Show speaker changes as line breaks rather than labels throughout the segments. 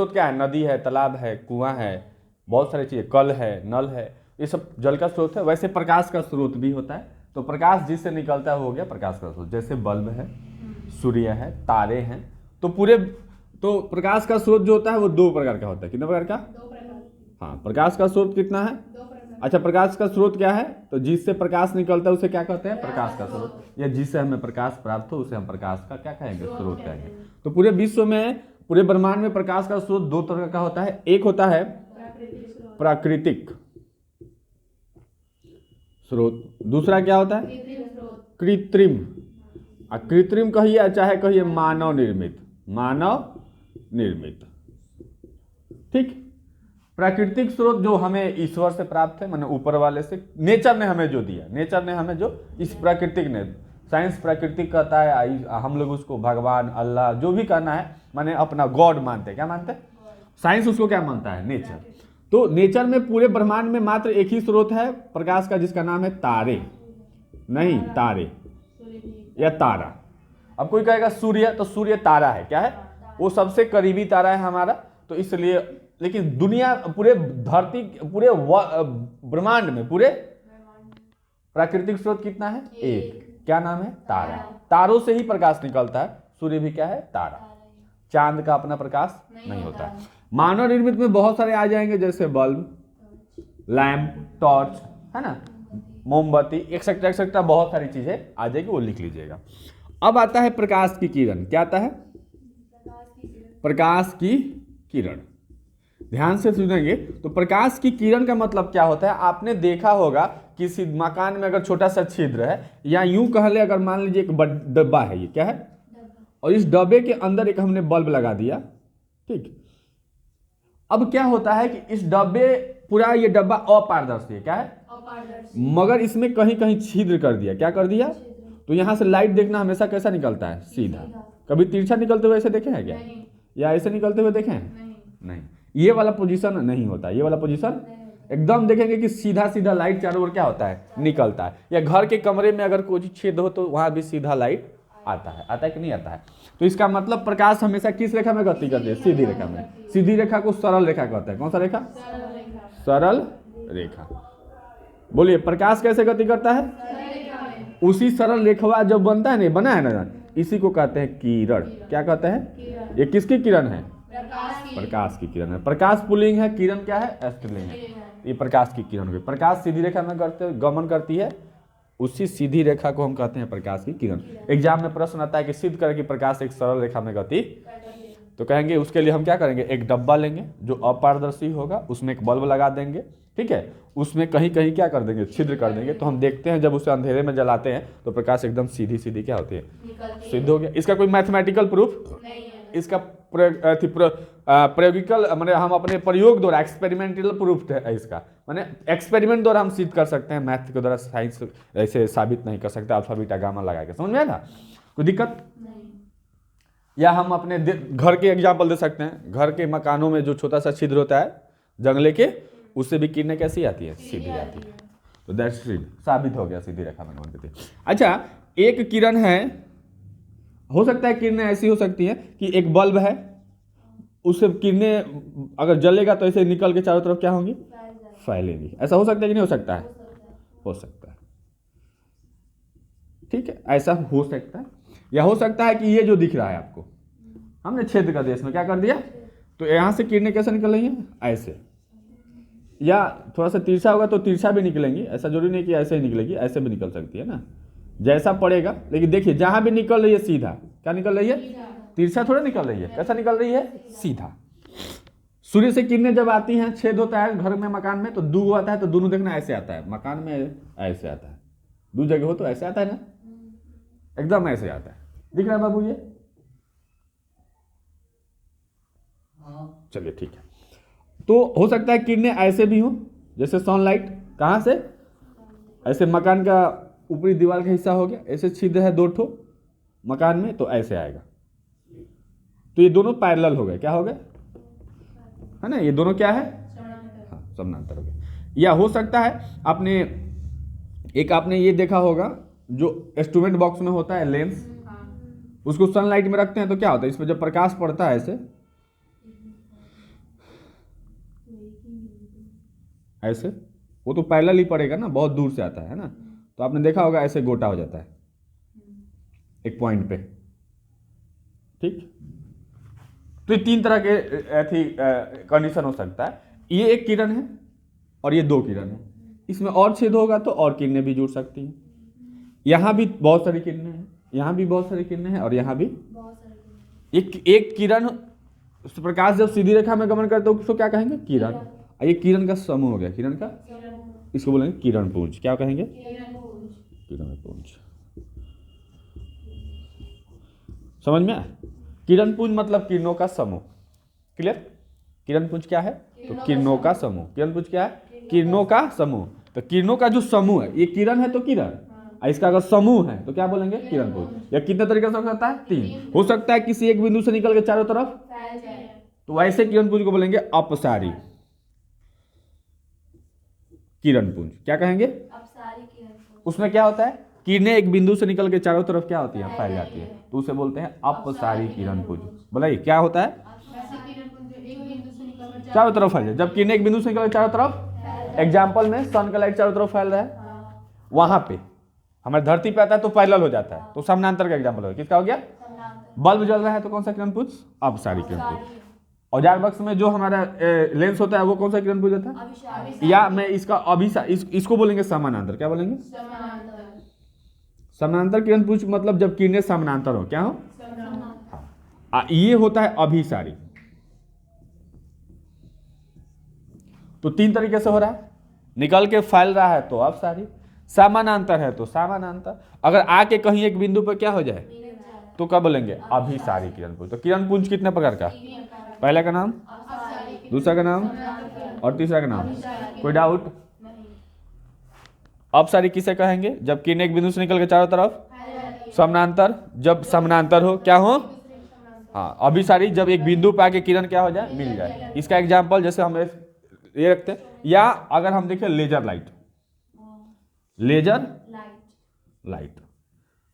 स्रोत क्या है? नदी है, तालाब है, कुआं है, बहुत सारी चीज़ें, कल है, नल है, ये सब जल का स्रोत है। वैसे प्रकाश का स्रोत भी होता है। तो प्रकाश जिससे निकलता है वो हो गया प्रकाश का स्रोत। जैसे बल्ब है, सूर्य है, तारे हैं। तो प्रकाश का स्रोत जो होता है वो दो प्रकार का होता है। कितने प्रकार का?
दो प्रकार।
हाँ, प्रकाश का स्रोत कितना है?
दो प्रकार।
अच्छा, प्रकाश का स्रोत क्या है? तो जिससे प्रकाश निकलता है उसे क्या कहते हैं? प्रकाश का स्रोत। या जिससे हमें प्रकाश प्राप्त हो उसे हम प्रकाश का क्या कहेंगे? स्रोत कहेंगे। तो पूरे विश्व में, पूरे ब्रह्मांड में प्रकाश का स्रोत दो तरह का होता है। एक होता है प्राकृतिक स्रोत, दूसरा क्या होता है? कृत्रिम। कृत्रिम कहिए चाहे कहिए मानव निर्मित। ठीक। प्राकृतिक स्रोत जो हमें ईश्वर से प्राप्त है, माने ऊपर वाले से, नेचर ने हमें जो दिया, नेचर ने हमें जो इस प्राकृतिक ने, साइंस प्राकृतिक कहता है, हम लोग उसको भगवान, अल्लाह, जो भी कहना है, माने अपना गॉड मानते हैं। क्या मानते हैं? साइंस उसको क्या मानता है? नेचर। तो नेचर में पूरे ब्रह्मांड में मात्र एक ही स्रोत है प्रकाश का, जिसका नाम है तारे। नहीं, तारे या तारा। अब कोई कहेगा सूर्य, तो सूर्य तारा है। क्या है? वो सबसे करीबी तारा है हमारा। तो इसलिए, लेकिन दुनिया, पूरे धरती, पूरे ब्रह्मांड में, पूरे प्राकृतिक स्रोत कितना है? एक। क्या नाम है? तारा। तारों से ही प्रकाश निकलता है। सूर्य भी क्या है? तारा। चांद का अपना प्रकाश नहीं होता है। मानव निर्मित में बहुत सारे आ जाएंगे, जैसे बल्ब, लैंप, टॉर्च, है ना, मोमबत्ती, एक्सेट्रा एक्सेट्रा, बहुत सारी चीजें आ जाएगी, वो लिख लीजिएगा। अब आता है प्रकाश की किरण। क्या आता है? प्रकाश की किरण। ध्यान से सुनेंगे तो प्रकाश की किरण का मतलब क्या होता है? आपने देखा होगा किसी मकान में अगर छोटा सा छिद्र है, या यूं कह ले, अगर मान लीजिए एक डब्बा है, ये क्या है, और इस डब्बे के अंदर एक हमने बल्ब लगा दिया, ठीक। अब क्या होता है कि इस डब्बे, पूरा ये डब्बा अपारदर्शी है। क्या है? मगर इसमें कहीं कहीं छिद्र कर दिया। क्या कर दिया? तो यहां से लाइट देखना हमेशा कैसा निकलता है? सीधा। कभी तिरछा निकलते हुए ऐसे देखे हैं क्या? या ऐसे निकलते हुए देखे हैं? नहीं। ये वाला पोजीशन नहीं होता। ये वाला पोजीशन एकदम देखेंगे कि सीधा सीधा लाइट चारों ओर क्या होता है? निकलता है। या घर के कमरे में अगर कोई छेद हो तो वहां भी सीधा लाइट आता है कि नहीं आता है? तो इसका मतलब प्रकाश हमेशा किस रेखा में गति करती है? सीधी रेखा में। सीधी रेखा को सरल रेखा कहते हैं। कौन सा रेखा? सरल रेखा। बोलिए, प्रकाश कैसे गति करता है? उसी सरल रेखा जब बनता है, नहीं बना है ना, इसी को कहते हैं किरण। क्या कहते हैं? ये किसकी किरण है? प्रकाश की किरण है। प्रकाश पुल्लिंग है, किरण क्या है? स्त्रीलिंग है। ये प्रकाश की किरण हुई। प्रकाश सीधी रेखा में गमन करती है, उसी सीधी रेखा को हम कहते हैं प्रकाश की किरण। एग्जाम में प्रश्न आता है कि सिद्ध करें कि प्रकाश एक सरल रेखा में गति, तो कहेंगे उसके लिए हम क्या करेंगे? एक डब्बा लेंगे जो अपारदर्शी होगा, उसमें एक बल्ब लगा देंगे, ठीक है, उसमें कहीं कहीं क्या कर देंगे? छिद्र कर देंगे। तो हम देखते हैं जब उसे अंधेरे में जलाते हैं तो प्रकाश एकदम सीधी सीधी क्या होती है? सिद्ध हो गया। इसका कोई मैथमेटिकल प्रूफ नहीं है। इसका प्रयोगिकल, माने हम अपने प्रयोग द्वारा, एक्सपेरिमेंटल प्रूफ है इसका, माने एक्सपेरिमेंट द्वारा हम सिद्ध कर सकते हैं। मैथ के द्वारा साइंस ऐसे साबित नहीं कर सकता। अल्फा बीटा गामा लगा के, समझ में आया? कोई दिक्कत नहीं। या हम अपने घर के एग्जाम्पल दे सकते हैं। घर के मकानों में जो छोटा सा छिद्र होता है जंगले के, उससे भी किरणें कैसी आती है? सीधी आती है। तो दैट्स साबित हो गया, सीधी रेखा में गमन करती है। अच्छा, एक किरण है, हो सकता है किरणें ऐसी हो सकती हैं कि एक बल्ब है, उससे किरणें अगर जलेगा तो ऐसे निकल के चारों तरफ क्या होंगी? फैलेंगी। ऐसा हो सकता है कि नहीं हो सकता है? हो सकता है, ठीक है, ऐसा हो सकता है। या हो सकता है कि ये जो दिख रहा है आपको, हमने छेद कर दिया, इसमें क्या कर दिया, तो यहां से किरणें कैसे निकल रही हैं? ऐसे। या थोड़ा सा तिरछा होगा तो तिरछा भी निकलेंगी। ऐसा जरूरी नहीं कि ऐसे ही निकलेगी, ऐसे भी निकल सकती है ना, जैसा पड़ेगा। लेकिन देखिए, जहां भी निकल रही है सीधा, क्या निकल रही है? तिरछा थोड़ा निकल रही है। कैसा निकल रही है? सीधा। सूर्य से किरणें जब आती हैं, छेद होता है घर में, मकान में, तो दो आता है, तो दोनों देखना ऐसे आता है। मकान में ऐसे आता है, दो जगह हो तो ऐसे आता है ना, एकदम ऐसे आता है। दिख रहा है बाबू ये? चलिए ठीक है। तो हो सकता है किरणें ऐसे भी हो, जैसे सनलाइट। कहां से? ऐसे मकान का ऊपरी दीवार का हिस्सा हो गया, ऐसे छिद्र है दो ठो मकान में, तो ऐसे आएगा। तो ये दोनों पैरेलल हो गए। क्या हो गए? है ना, ये दोनों क्या है? हाँ, समानांतर हो गए। या हो सकता है आपने ये देखा होगा, जो इंस्ट्रूमेंट बॉक्स में होता है लेंस, उसको सनलाइट में रखते हैं तो क्या होता है? इस पर जब प्रकाश पड़ता है ऐसे, ऐसे, वो तो पैरेलल ही पड़ेगा ना, बहुत दूर से आता है ना, तो आपने देखा होगा ऐसे गोटा हो जाता है एक पॉइंट पे। ठीक, तो ये 3 तरह के ऐसी कंडीशन हो सकता है। ये एक किरण है और ये 2 किरण है, इसमें और छेद होगा तो और किरणें भी जुड़ सकती हैं। यहाँ भी बहुत सारी किरणें हैं, यहाँ भी बहुत सारी किरणें हैं, और यहाँ भी एक किरण, प्रकाश जब सीधी रेखा में गमन करते हो उसको क्या कहेंगे? किरण। ये किरण का समूह हो गया, किरण का, इसको बोलेंगे किरण पुंज। क्या कहेंगे? किरण पुंज। समझ में आया? किरण पुंज मतलब किरणों का समूह। क्लियर? किरण पुंज क्या है? तो किरणों का समूह। किरण पुंज क्या है? किरणों का समूह। तो किरणों का जो समूह है, ये किरण है तो किरण, इसका अगर समूह है तो क्या बोलेंगे? किरण पुंज। या कितने तरीके से हो सकता है? 3 हो सकता है। किसी एक बिंदु से निकल के चारों तरफ, तो वैसे किरण पुंज को बोलेंगे अपसारी किरण पुंज। क्या कहेंगे? उसमें क्या होता है? किरणें एक बिंदु से निकल के चारों तरफ क्या होती है? फैल जाती है, तो उसे बोलते हैं अपसारी किरण पुंज। बोला क्या होता है? चारों तरफ फैल जाए। जब किरणें एक बिंदु से निकल के चारों तरफ, एग्जाम्पल में सन का लाइट चारों तरफ फैल रहा है, वहां पे हमारे धरती पे आता है तो पैरेलल हो जाता है, तो समानांतर का एग्जाम्पल हो गया। किसका हो गया? बल्ब जल रहा है तो कौन सा किरण पुंज? अपसारी किरण पुंज। औजार बक्स में जो हमारा लेंस होता है वो कौन सा किरण पुंज होता है? या मैं इसका इसको बोलेंगे समानांतर। क्या बोलेंगे? समानांतर किरण पुंज मतलब जब किरणें समानांतर हो। क्या हो? ये होता है अभिसारी। तो 3 तरीके से हो रहा है। निकल के फैल रहा है तो अपसारी, समानांतर है तो समानांतर, अगर आके कहीं एक बिंदु पर क्या हो जाए तो क्या बोलेंगे? अभिसारी किरण पुंज। तो किरण पुंज कितने प्रकार का? पहला का नाम, दूसरा का नाम और तीसरा का नाम। कोई डाउट? अपसारी किसे कहेंगे? जब किरण एक बिंदु से निकल के चारों तरफ, समानांतर जब समानांतर हो, क्या हो? हाँ। अभिसारी जब एक बिंदु पे आके किरण क्या हो जाए? मिल जाए। इसका एग्जाम्पल जैसे हम ये रखते हैं, या अगर हम देखें लेजर लाइट, लेजर लाइट,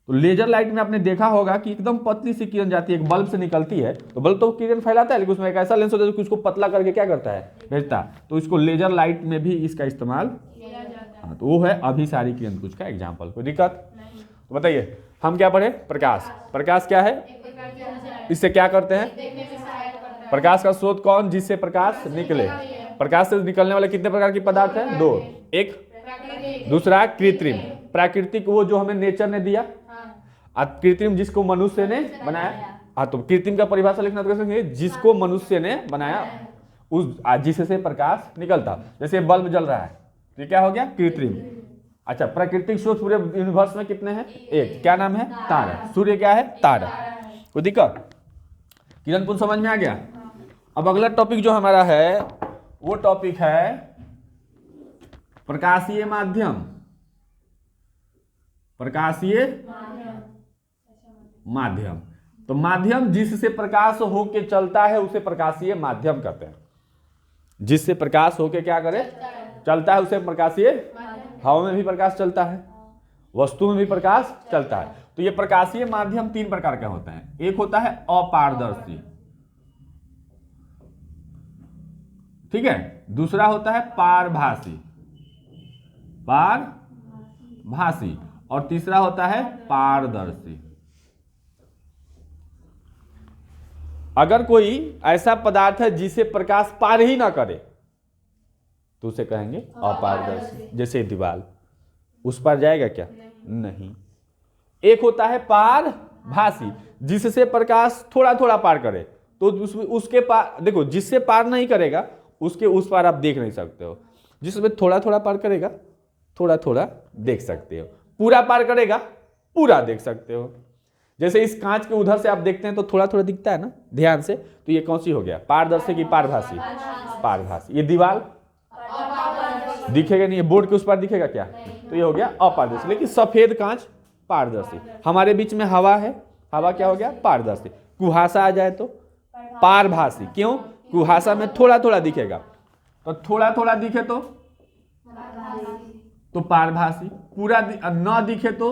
तो लेजर लाइट में आपने देखा होगा कि एकदम पतली सी किरण जाती है, एक बल्ब से निकलती है, तो बल्ब तो किरण फैलाता है, लेकिन उसमें एक ऐसा लेंस होता है जो उसको पतला करके क्या करता है? भेजता है। तो इसको लेजर लाइट में भी इसका इस्तेमाल, हाँ, तो वो है अभिसारी किरण पुंज का एग्जाम्पल। कोई दिक्कत? तो बताइए, हम क्या पढ़े? प्रकाश। प्रकाश क्या है? इससे क्या करते हैं? प्रकाश का स्रोत कौन? जिससे प्रकाश निकले। प्रकाश से निकलने वाले कितने प्रकार के पदार्थ हैं? 2। एक दूसरा कृत्रिम, प्राकृतिक वो जो हमें नेचर ने दिया, कृत्रिम जिसको मनुष्य ने बनाया। हाँ, तो कृत्रिम का परिभाषा लिखना तो कैसे? जिसको मनुष्य ने बनाया, उस जिससे प्रकाश निकलता। जैसे बल्ब जल रहा है तो ये क्या हो गया? कृत्रिम। अच्छा, प्राकृतिक स्रोत पूरे यूनिवर्स में कितने हैं? एक। क्या नाम है? तारा। सूर्य क्या है? तारा। कोई दिक्कत? किरण पुंज समझ में आ गया? अब अगला टॉपिक जो हमारा है वो टॉपिक है प्रकाशीय माध्यम। प्रकाशीय माध्यम। तो माध्यम जिससे प्रकाश होके चलता है उसे प्रकाशीय माध्यम कहते हैं। जिससे प्रकाश होके क्या करे? चलता है उसे प्रकाशीय। हवा में भी प्रकाश चलता है, वस्तु में भी प्रकाश चलता है। तो ये प्रकाशीय माध्यम 3 प्रकार का होता है। एक होता है अपारदर्शी, ठीक है। दूसरा होता है पारभासी, पारभासी, और तीसरा होता है पारदर्शी। अगर कोई ऐसा पदार्थ है जिसे प्रकाश पार ही ना करे तो उसे कहेंगे अपारदर्शी। जैसे दीवार, उस पर जाएगा क्या? नहीं। एक होता है पारभासी, जिससे प्रकाश थोड़ा थोड़ा पार करे, तो उसके पार देखो, जिससे पार नहीं करेगा उसके उस पार आप देख नहीं सकते हो। जिसमें थोड़ा थोड़ा पार करेगा, थोड़ा थोड़ा देख सकते हो। पूरा पार करेगा, पूरा देख सकते हो। जैसे इस कांच के उधर से आप देखते हैं तो थोड़ा थोड़ा दिखता है ना, ध्यान से, तो ये कौन सी हो गया? पारदर्शी की पारभासी? पारभासी। ये दीवार दिखेगा नहीं, बोर्ड के उस पार दिखेगा क्या? तो ये हो गया अपारदर्शी। लेकिन सफेद कांच पारदर्शी। हमारे बीच में हवा है, हवा क्या हो गया? पारदर्शी। कुहासा आ जाए तो पारभासी। क्यों? कुहासा में थोड़ा थोड़ा दिखेगा, तो थोड़ा थोड़ा दिखे तो पारभासी, पूरा न दिखे तो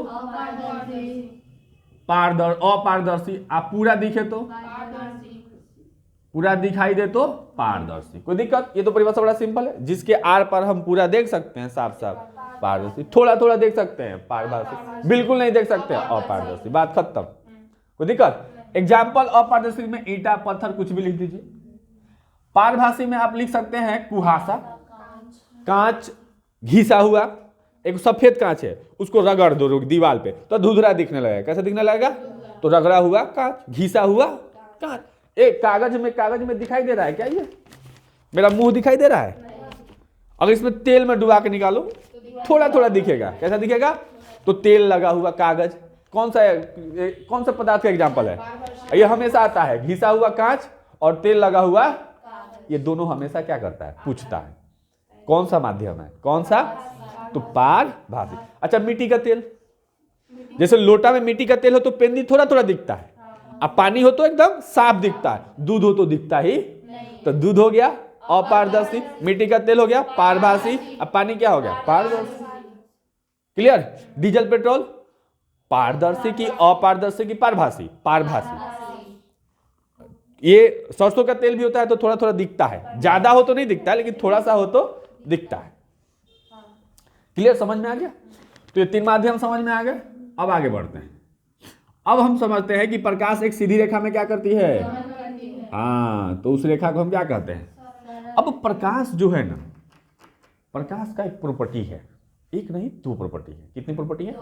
अपारदर्शी, आप पूरा दिखे तो पूरा दिखाई दे तो पारदर्शी। कोई दिक्कत? ये तो परिभाषा बड़ा सिंपल है। जिसके आर पर हम पूरा देख सकते हैं साफ साफ, पारदर्शी। थोड़ा थोड़ा देख सकते हैं, पारदर्शी। बिल्कुल नहीं देख सकते हैं, अपारदर्शी। बात खत्म। कोई दिक्कत? एग्जाम्पल अपारदर्शी में ईंटा, पत्थर, कुछ भी लिख दीजिए। पारभासी में आप लिख सकते हैं कुहासा, कांच घिसा हुआ। एक सफेद कांच है, उसको रगड़ दो दीवार पे तो धुंधला दिखने लगेगा। कैसा दिखने लगेगा? तो रगड़ा हुआ कांच, घिसा हुआ कांच। एक कागज में दिखाई दे रहा है क्या? ये मेरा मुंह दिखाई दे रहा है? अगर इसमें तेल में डुबा के निकालो थोड़ा थोड़ा दिखेगा। कैसा दिखेगा? तो तेल लगा हुआ कागज। कौन सा पदार्थ का एग्जाम्पल है? ये हमेशा आता है, घिसा हुआ कांच और तेल लगा हुआ। ये दोनों हमेशा क्या करता है? पूछता है कौन सा माध्यम है, कौन सा? तो पारभासी। अच्छा, मिट्टी का तेल, जैसे लोटा में मिट्टी का तेल हो तो पेंदी थोड़ा थोड़ा दिखता है, अब पानी हो तो एकदम साफ दिखता है, दूध हो तो दिखता ही। तो दूध हो गया अपारदर्शी, मिट्टी का तेल हो गया पारभासी, अब पानी क्या हो गया? पारदर्शी। क्लियर? डीजल पेट्रोल पारदर्शी की अपारदर्शी की? पारभासी। पारभासी। ये सरसों का तेल भी होता है तो थोड़ा थोड़ा दिखता है, ज्यादा हो तो नहीं दिखता है, लेकिन थोड़ा सा हो तो दिखता है। क्लियर? समझ में आ गया? तो ये तीन माध्यम समझ में आ गए। अब आगे बढ़ते हैं। अब हम समझते हैं कि प्रकाश एक सीधी रेखा में क्या करती है? हाँ, तो उस रेखा को हम क्या कहते हैं? अब प्रकाश जो है ना, प्रकाश का एक प्रॉपर्टी है, एक नहीं दो प्रॉपर्टी है। कितनी प्रॉपर्टी है?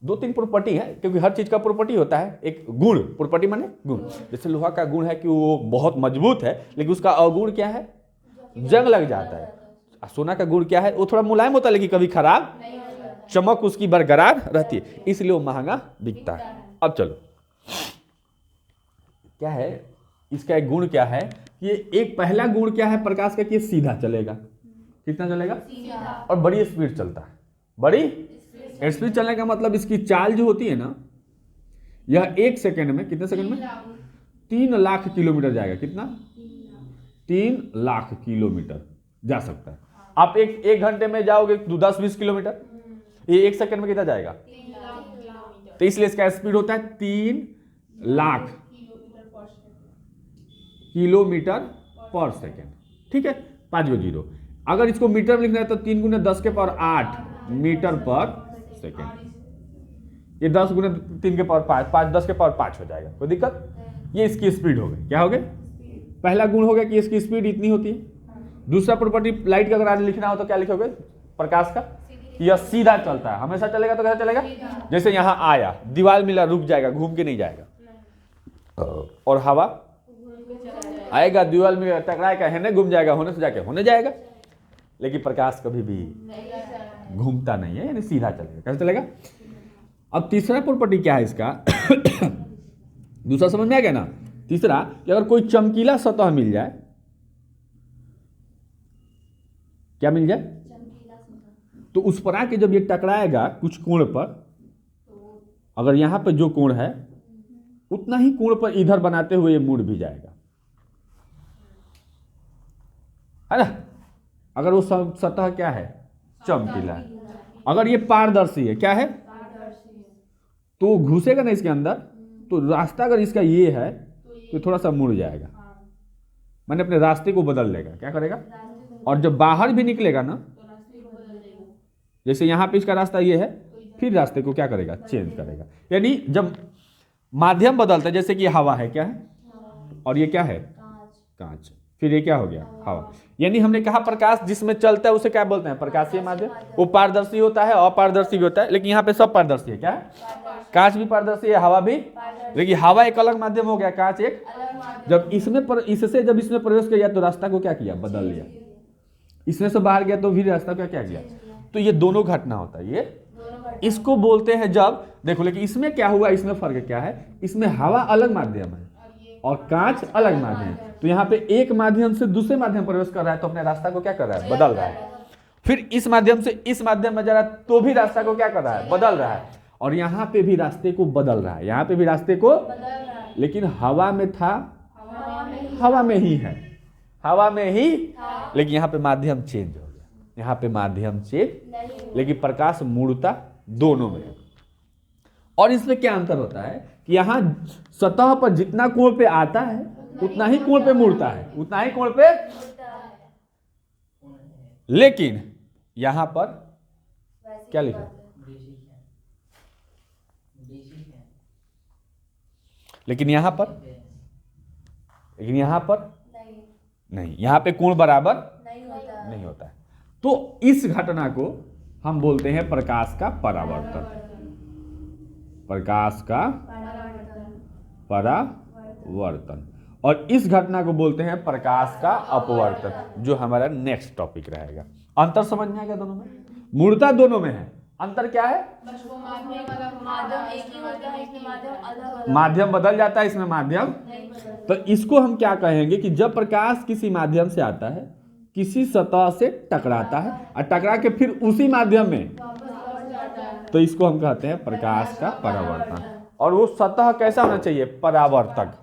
दो तीन प्रॉपर्टी है, क्योंकि हर चीज का प्रॉपर्टी होता है। एक गुण, प्रॉपर्टी माने गुण। जैसे लोहा का गुण है कि वो बहुत मजबूत है, लेकिन उसका अवगुण क्या है? जंग लग जाता है। सोना का गुण क्या है? वो थोड़ा मुलायम होता है, लेकिन कभी खराब, चमक उसकी बरकरार रहती है, इसलिए वो महंगा बिकता है। अब चलो, क्या है इसका एक गुण? क्या है? ये एक पहला गुण क्या है प्रकाश का? कि सीधा चलेगा। कितना चलेगा? और बड़ी स्पीड चलता है। बड़ी स्पीड चलने का मतलब इसकी चाल जो होती है ना, यह 1 सेकंड में, कितने सेकंड में? 3 लाख किलोमीटर जाएगा। कितना? 3 लाख किलोमीटर जा सकता है। आप एक घंटे में जाओगे 10-20 किलोमीटर, ये 1 सेकंड में कितना जाएगा? तो इसलिए इसका स्पीड होता है 3 लाख किलोमीटर पर सेकंड। ठीक है, 5 जीरो। अगर इसको मीटर में लिखना है तो 3 गुने 10 के पावर 8 मीटर पर सेकंड। ये 10 गुने 3 के पावर 5 10 के पावर 5 हो जाएगा। कोई दिक्कत? ये इसकी स्पीड हो गई। क्या हो गई? पहला गुण हो गया कि इसकी स्पीड इतनी होती है। दूसरा प्रॉपर्टी लाइट का अगर आज लिखना हो तो क्या लिखोगे? प्रकाश का यह सीधा चलता है, हमेशा चलेगा। तो कैसा चलेगा? जैसे यहां आया, दीवार मिला, रुक जाएगा, घूम के नहीं जाएगा। और हवा आएगा, दीवार में टकराएगा, है ना, घूम जाएगा, होने से जाके होने जाएगा। लेकिन प्रकाश कभी भी घूमता नहीं है, यानी सीधा चलेगा। कैसे चलेगा? अब तीसरा प्रॉपर्टी क्या है इसका? दूसरा समझ में आ गया ना? तीसरा कि अगर कोई चमकीला सतह मिल जाए, क्या मिल जाए? तो उस पर आके जब ये टकराएगा कुछ कोण पर, अगर यहां पर जो कोण है उतना ही कोण पर इधर बनाते हुए ये मुड़ भी जाएगा, है ना? अगर वो सतह क्या है? चमकीला है। अगर ये पारदर्शी है, क्या है? तो घुसेगा ना इसके अंदर, तो रास्ता अगर इसका ये है तो थोड़ा सा मुड़ जाएगा, मैंने अपने रास्ते को बदल लेगा। क्या करेगा? और जब बाहर भी निकलेगा ना, जैसे यहां पे इसका रास्ता ये है, फिर रास्ते को क्या करेगा? चेंज करेगा। यानी जब माध्यम बदलता है, जैसे कि हवा है, क्या है? और ये क्या है? कांच। फिर ये क्या हो गया? हवा। यानी हमने कहा प्रकाश जिसमें चलता है उसे क्या बोलते हैं? प्रकाशीय माध्यम। वो पारदर्शी होता है, अपारदर्शी भी होता है, लेकिन यहाँ पे सब पारदर्शी है। क्या है? कांच भी पारदर्शी है, हवा भी। लेकिन हवा एक अलग माध्यम हो गया, कांच एक। जब इसमें जब इसमें प्रवेश किया तो रास्ता को क्या किया? बदल लिया। इसमें से बाहर गया तो फिर रास्ता का क्या किया? तो ये दोनों घटना होता है। ये इसको बोलते हैं जब देखो, लेकिन इसमें क्या हुआ? इसमें फर्क क्या है? इसमें हवा अलग माध्यम है और कांच अलग माध्यम है। तो यहाँ पे एक माध्यम से दूसरे माध्यम प्रवेश कर रहा है तो अपने रास्ता को क्या कर रहा है? बदल रहा है। फिर इस माध्यम से इस माध्यम में जा रहा है तो भी रास्ता को क्या कर रहा है? बदल रहा है। और यहाँ पे भी रास्ते को बदल रहा है, यहाँ पे भी रास्ते को, लेकिन हवा में था, हवा में ही है, हवा में ही, लेकिन यहाँ पे माध्यम चेंज हो गया, यहाँ पे माध्यम चेंज, लेकिन प्रकाश मूर्ता दोनों में है। और इसमें क्या अंतर होता है कि यहाँ सतह पर जितना कोण पे आता है उतना ही कोण पे मुड़ता है, उतना ही कोण पे। लेकिन यहां पर क्या लिखा, लेकिन यहां पर नहीं, यहां पे कोण बराबर नहीं होता है। तो इस घटना को हम बोलते हैं प्रकाश का परावर्तन, प्रकाश का परावर्तन। और इस घटना को बोलते हैं प्रकाश का अपवर्तन, जो हमारा नेक्स्ट टॉपिक रहेगा। अंतर समझ में आ गया दोनों में? मूर्ता दोनों में है, अंतर क्या है? माध्यम बदल जाता है, इसमें माध्यम। तो इसको हम क्या कहेंगे कि जब प्रकाश किसी माध्यम से आता है, किसी सतह से टकराता है और टकरा के फिर उसी माध्यम में, तो इसको हम कहते हैं प्रकाश का परावर्तन। और वो सतह कैसा होना चाहिए? परावर्तक,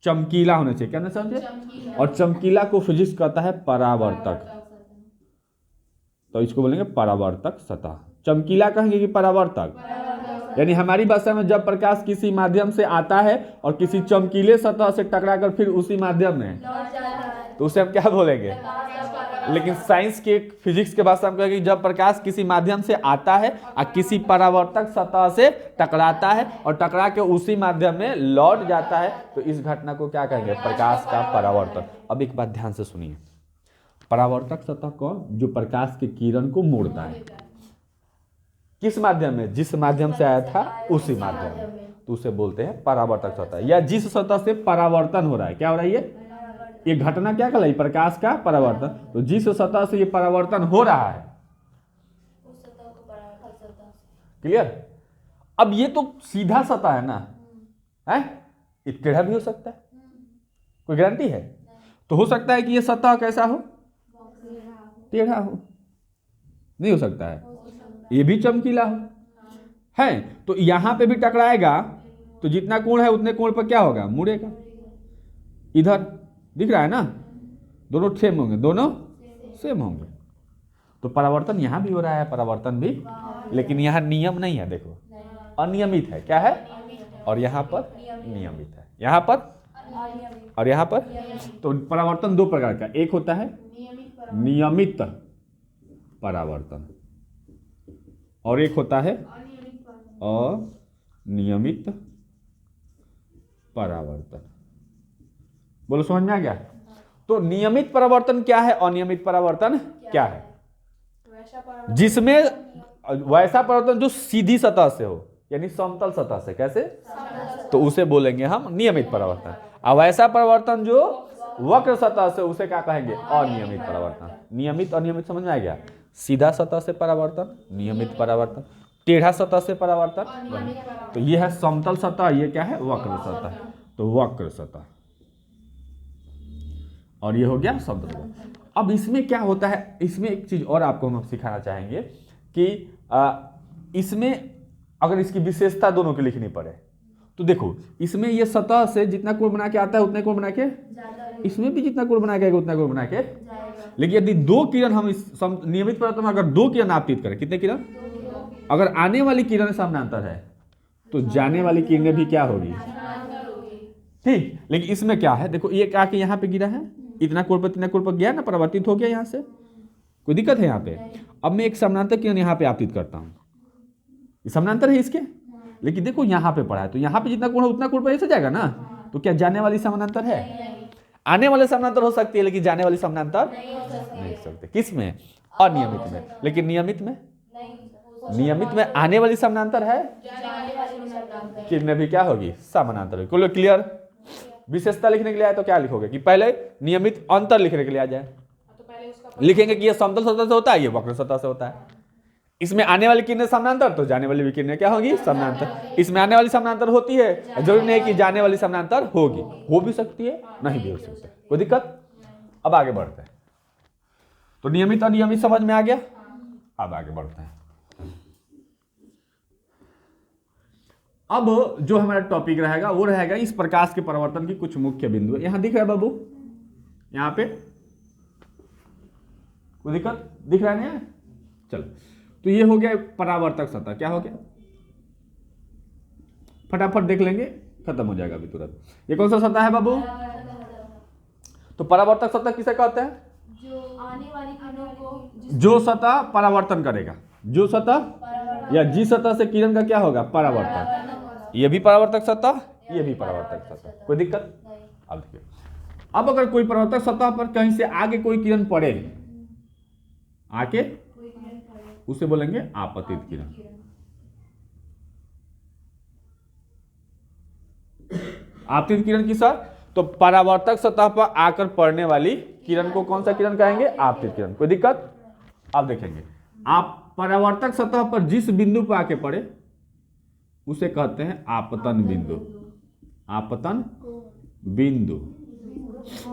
चमकीला होना चाहिए। क्या ना समझे? और चमकीला को फिजिक्स कहता है परावर्तक, तो इसको बोलेंगे परावर्तक सतह। चमकीला कहेंगे कि परावर्तक? यानी हमारी भाषा में जब प्रकाश किसी माध्यम से आता है और किसी चमकीले सतह से टकराकर फिर उसी माध्यम में, तो उसे हम क्या बोलेंगे? लेकिन साइंस के, फिजिक्स के भाषा में कहेंगे जब प्रकाश किसी माध्यम से आता है और किसी परावर्तक सतह से टकराता है और टकरा के उसी माध्यम में लौट जाता है, तो इस घटना को क्या कहेंगे? प्रकाश का परावर्तन। अब एक बात ध्यान से सुनिए, परावर्तक सतह कौन? जो प्रकाश के किरण को मोड़ता है। किस माध्यम में? जिस माध्यम से आया था उसी माध्यम में, तो उसे बोलते हैं परावर्तक सतह। या जिस सतह से परावर्तन हो रहा है, क्या हो रहा है? ये घटना क्या कहलाई? प्रकाश का परावर्तन। तो जिस सतह से ये परावर्तन हो रहा है, क्लियर? अब ये तो सीधा सतह है ना, है? ये टेढ़ा भी हो सकता है, कोई गारंटी है? तो हो सकता है कि ये सतह कैसा हो? टेढ़ा हो, नहीं हो सकता है। ये भी चमकीला हो, है? तो यहां पे भी टकराएगा तो जितना कोण है उतने कोण पर क्या होगा? मुड़ेगा। इधर दिख रहा है ना, दोनों सेम होंगे, दोनों सेम होंगे। तो परावर्तन यहां भी हो रहा है, परावर्तन भी, लेकिन यहां नियम नहीं है, देखो अनियमित है। क्या है? और यहां पर नियमित है, यहां पर और यहां पर। तो परावर्तन दो प्रकार का, एक होता है नियमित परावर्तन और एक होता है अनियमित परावर्तन। बोलो, समझ में आ गया? तो नियमित परावर्तन क्या है, अनियमित परावर्तन क्या है? जिसमें वैसा परावर्तन जो सीधी सतह से हो, यानी समतल सतह से। कैसे? तो उसे बोलेंगे हम नियमित परावर्तन। और वैसा परावर्तन जो वक्र सतह से, उसे क्या कहेंगे? अनियमित परावर्तन। नियमित अनियमित समझ में आ गया? सीधा सतह से परावर्तन नियमित परावर्तन, टेढ़ा सतह से परावर्तन। तो ये है समतल सतह, ये क्या है? वक्र सतह। तो वक्र सतह, और ये हो गया समतल सतह। अब इसमें क्या होता है, इसमें एक चीज और आपको हम सिखाना चाहेंगे कि इसमें अगर इसकी विशेषता दोनों की लिखनी पड़े, तो देखो इसमें ये सतह से जितना कोण बना के आता है उतने कोण बना के, इसमें भी जितना कोण बना के आएगा उतना कोण बना के। लेकिन यदि दो किरण हम इस नियमित पदार्थ में अगर दो किरण आपतित करें, कितने किरण? अगर आने वाली किरण समानांतर है तो जाने वाली किरणें भी क्या होगी? ठीक। लेकिन इसमें क्या है, देखो ये आके यहाँ पे गिरा है, इतना कोण पर इतना कोण पर गया ना, परावर्तित हो गया यहाँ से, कोई दिक्कत है यहाँ पे? अब मैं एक समानांतर किरण यहाँ पे आपतित करता हूँ, ये समानांतर है इसके, लेकिन देखो यहाँ पे पड़ा है, तो यहाँ पे जितना कोण है उतना कोण पर ऐसे जाएगा ना। तो क्या जाने वाली समानांतर है? आने वाले समानांतर हो सकती है, लेकिन जाने वाली समानांतर नहीं हो सकते। किस में? अनियमित में। लेकिन नियमित में, नियमित में आने वाली समानांतर है, किरणें भी क्या होगी? समानांतर होगी। बोलो क्लियर? विशेषता लिखने के लिए आए तो क्या लिखोगे कि पहले नियमित अंतर लिखने के लिए आ जाए, लिखेंगे कि ये समतल सतह से होता है, ये वक्र सतह से होता है। इसमें आने वाली किरणें समानांतर, तो जाने वाली भी किरणें क्या होगी? समानांतर। इसमें आने वाली समानांतर होती है, जरूरी नहीं कि जाने वाली समानांतर होगी, हो भी सकती है, नहीं भी हो सकती, कोई दिक्कत? अब आगे बढ़ते हैं। तो नियमित अनियमित समझ में आ गया। अब आगे बढ़ते हैं। अब जो हमारा टॉपिक रहेगा वो रहेगा इस प्रकाश के परावर्तन की कुछ मुख्य बिंदु। यहां दिख रहा है बाबू? यहां पे कोई दिक्कत दिख रहा है? चलो, तो ये हो गया परावर्तक सतह। क्या हो गया? फटाफट देख लेंगे, खत्म हो जाएगा अभी तुरंत। ये कौन सा सतह है बाबू? तो परावर्तक सतह किसे कहते हैं?
जो आने वाली किरणों को
जो सतह परावर्तन करेगा, जो सतह या जिस सतह से किरण का क्या होगा? परावर्तन। ये भी परावर्तक सतह, ये भी परावर्तक सतह, कोई दिक्कत? अब देखिए, अब अगर कोई परावर्तक सतह पर कहीं से आगे कोई किरण पड़े, आके उसे बोलेंगे आपतित किरण। आपतित किरण की सर, तो परावर्तक सतह पर आकर पड़ने वाली किरण को कौन सा किरण कहेंगे? आपतित किरण। कोई दिक्कत? अब देखेंगे, आप परावर्तक सतह पर जिस बिंदु पर आके पड़े उसे कहते हैं आपतन बिंदु। आपतन बिंदु।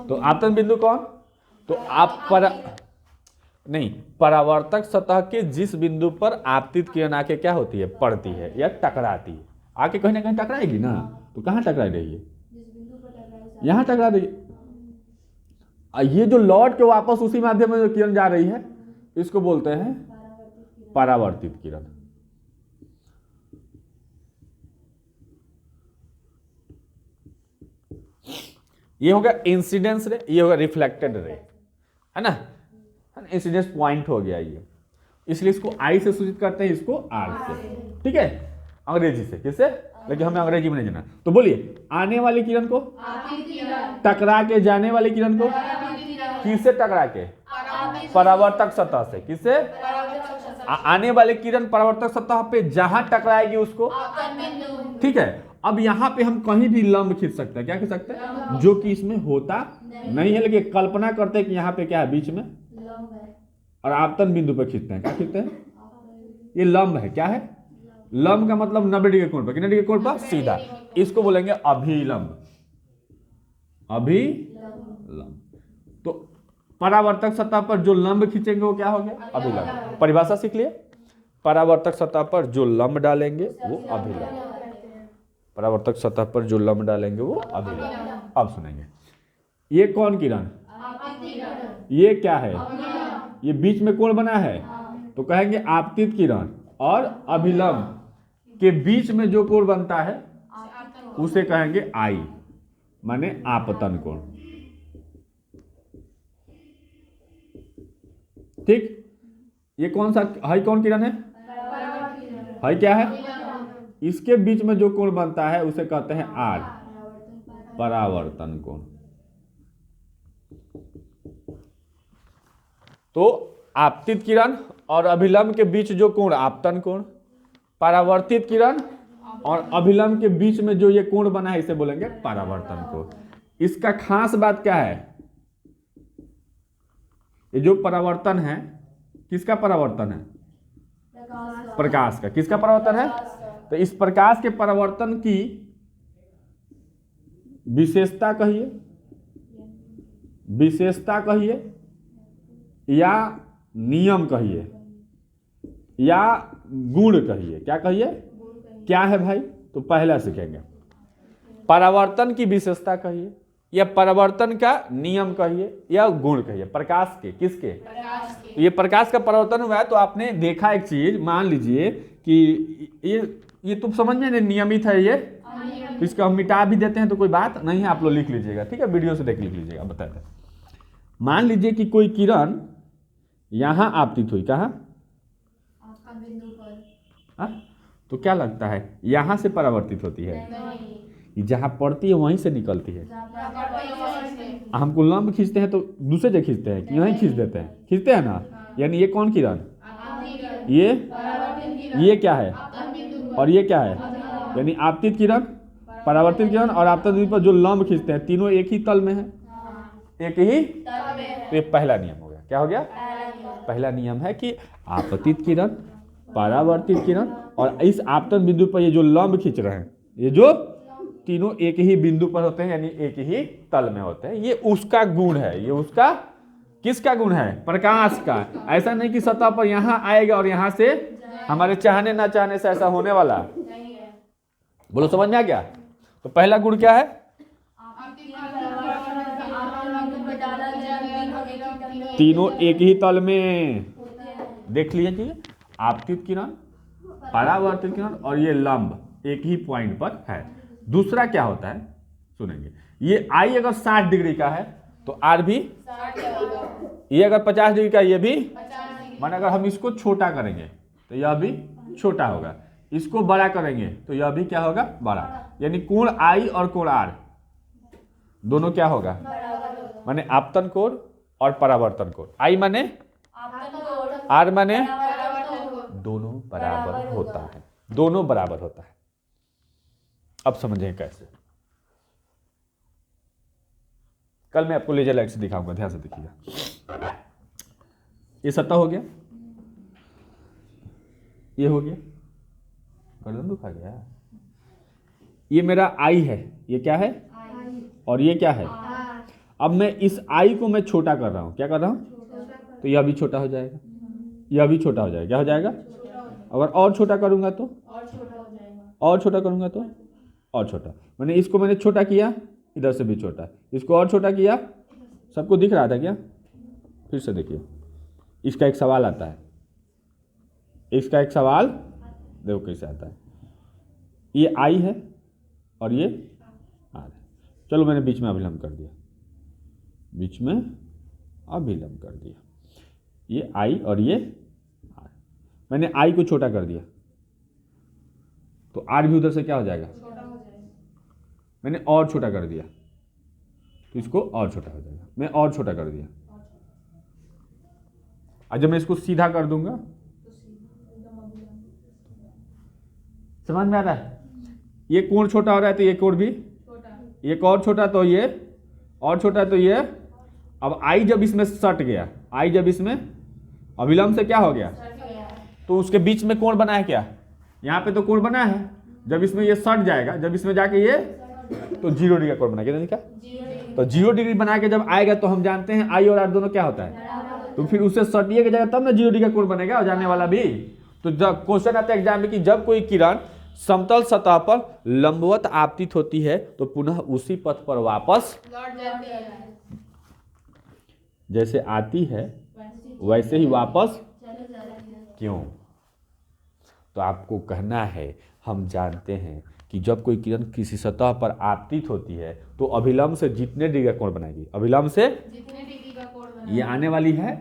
तो आपतन बिंदु कौन? तो नहीं, परावर्तक सतह के जिस बिंदु पर आपतित किरण आके क्या होती है? पड़ती है या टकराती है। आके कहीं ना कहीं टकराएगी ना, तो कहाँ टकरा रही है? यहाँ टकरा रही है। ये जो लौट के वापस उसी माध्यम में जो किरण जा रही है, इसको बोलते हैं परावर्तित किरण। ये होगा इंसिडेंस रे, ये होगा रिफ्लेक्टेड रे, है ना? इंसिडेंस पॉइंट हो गया ये, इसलिए इसको आई से सूचित करते हैं, इसको आर से। ठीक है, अंग्रेजी से। किससे? लेकिन हमें अंग्रेजी में नहीं जाना। तो बोलिए, आने वाली किरण को टकरा के जाने वाली किरण को किससे टकरा के? परावर्तक सतह से। किससे? आने वाली किरण परावर्तक सतह पे जहां टकराएगी उसको। ठीक है, अब यहां पे हम कहीं भी लंब खींच सकते हैं। क्या खींच सकते हैं? जो कि इसमें होता नहीं है, लेकिन कल्पना करते हैं कि यहाँ पे क्या है? बीच में और आपतन बिंदु पर खींचते हैं। क्या खींचते हैं? ये लंब है। क्या है? लंब का मतलब 90 डिग्री कोण पर। कितने डिग्री कोण पर? सीधा। इसको बोलेंगे अभिलंब। अभिलंब। तो परावर्तक सतह पर जो लंब खींचेंगे वो क्या हो गया? अभिलंब। परिभाषा सीख लिए, परावर्तक सतह पर जो लंब डालेंगे वो अभिलंब। परावर्तक सतह पर जो लंब डालेंगे वो अभिलंब। अब सुनेंगे, ये कौन किरण? ये क्या है? ये बीच में कोण बना है, तो कहेंगे आपतित किरण। और अभिलंब के बीच में जो कोण बनता है उसे कहेंगे आई, माने आपतन कोण। ठीक, ये कौन सा है? कौन किरण है? है क्या है? इसके बीच में जो कोण बनता है उसे कहते हैं आर, परावर्तन कोण। तो आपतित किरण और अभिलंब के बीच जो कोण, आपतन कोण। परावर्तित किरण और अभिलंब के बीच में जो ये कोण बना है इसे बोलेंगे परावर्तन कोण। इसका खास बात क्या है? ये जो परावर्तन है, किसका परावर्तन है? प्रकाश का। किसका परावर्तन है? तो इस प्रकाश के परावर्तन की विशेषता कहिए, विशेषता कहिए, या नियम कहिए, या गुण कहिए। क्या कहिए? क्या है भाई? तो पहला सीखेंगे, परावर्तन की विशेषता कहिए, या परावर्तन का नियम कहिए, या गुण कहिए। प्रकाश के, किसके? प्रकाश के। ये प्रकाश का परावर्तन हुआ है, तो आपने देखा एक चीज, मान लीजिए कि ये तो समझ में नहीं नियमित है ये, तो इसको हम मिटा भी देते हैं तो कोई बात नहीं है, आप लोग लिख लीजिएगा। ठीक है, वीडियो से देख लिख लीजिएगा। बताते हैं, मान लीजिए कि कोई किरण यहां आपतित हुई। कहां? बिंदु पर। तो क्या लगता है यहां से परावर्तित होती है? जहां पड़ती है वहीं से निकलती है। हमको लंब खींचते हैं तो दूसरे जगह खींचते हैं कि यहीं खींच देते हैं? खींचते हैं ना। यानी ये कौन किरण? ये क्या है? और ये क्या है? यानी आपतित किरण, परावर्तित किरण और आपतित बिंदु पर जो लंब खींचते हैं, तीनों एक ही तल में है, एक ही। तो ये पहला नियम हो गया। क्या हो गया? पहला नियम है कि आपतित किरण, परावर्तित किरण और इस आपतन बिंदु पर ये जो लंब खींच रहे हैं, ये जो तीनों एक ही बिंदु पर होते हैं, यानी एक ही तल में होते हैं। ये उसका गुण है। ये उसका किसका गुण है? प्रकाश का। ऐसा नहीं कि सतह पर यहां आएगा और यहां से हमारे चाहने ना चाहने से ऐसा होने वाला। बोलो, समझ में आ गया? तो पहला गुण क्या है? तीनों एक ही तल में। देख लीजिए, आपतित किरण, परावर्तित किरण और ये लंब एक ही पॉइंट पर है। दूसरा क्या होता है सुनेंगे, ये आई अगर 60 डिग्री का है तो आर भी, ये अगर 50 डिग्री का, ये भी, माने अगर हम इसको छोटा करेंगे तो यह भी छोटा होगा, इसको बड़ा करेंगे तो यह भी क्या होगा, बड़ा। यानी कोण आई और कोण आर दोनों क्या होगा, माने आपतन कोण और परावर्तन कोण। आई माने, आर माने, दोनों बराबर होता है, दोनों बराबर होता है। अब समझें कैसे। कल मैं आपको लेजर लाइट से दिखाऊंगा, ध्यान से देखिएगा। ये सतह हो गया, ये हो गया, गर्दन दुखा गया। ये मेरा आई है, ये क्या है, और ये क्या है। अब मैं इस आई को मैं छोटा कर रहा हूं, क्या कर रहा हूं, तो यह भी छोटा हो जाएगा, यह भी छोटा हो जाएगा, क्या हो जाएगा। अगर और छोटा करूंगा तो, और छोटा करूंगा तो और छोटा, मैंने इसको मैंने छोटा किया, इधर से भी छोटा, इसको और छोटा किया। सबको दिख रहा था क्या, फिर से देखिए। इसका एक सवाल आता है, इसका एक सवाल देखो कैसे आता है। ये आई है और ये आर है। चलो मैंने बीच में अभिलंब कर दिया, बीच में अभिलंब कर दिया। ये आई और ये आर, मैंने आई को छोटा कर दिया तो आर भी उधर से क्या हो जाएगा, मैंने और छोटा कर दिया तो इसको और छोटा हो जाएगा। मैं और छोटा कर दिया, और जब मैं इसको सीधा कर दूंगा, समझ में आ रहा है। ये कोण छोटा हो रहा है तो ये कोण भी, ये और छोटा तो ये और छोटा तो ये। अब आई जब इसमें सट गया, आई जब इसमें अभिलंब से क्या हो गया, तो उसके बीच में कोण बना है क्या, यहाँ पे तो कोण बना है। जब इसमें ये सट जाएगा, जब इसमें जाके ये, तो 0 डिग्री का कोण बना, क्या तो 0 डिग्री बना के जब आएगा तो हम जानते हैं आई और आर दोनों क्या होता है, तो फिर उससे सटिएगा जाएगा तब ना 0 डिग्री का कोण बनेगा, और जाने वाला भी। तो जब क्वेश्चन आता है एग्जाम में कि जब कोई किरण समतल सतह पर लंबवत आपतित होती है तो पुनः उसी पथ पर वापस
लौट जाती है,
जैसे आती है वैसे ही वापस क्यों। तो आपको कहना है, हम जानते हैं कि जब कोई किरण किसी सतह पर आपतित होती है तो अभिलंब से जितने डिग्री का कोण बनाएगी, अभिलंब से
जितने डिग्री का कोण बना
ये आने वाली है,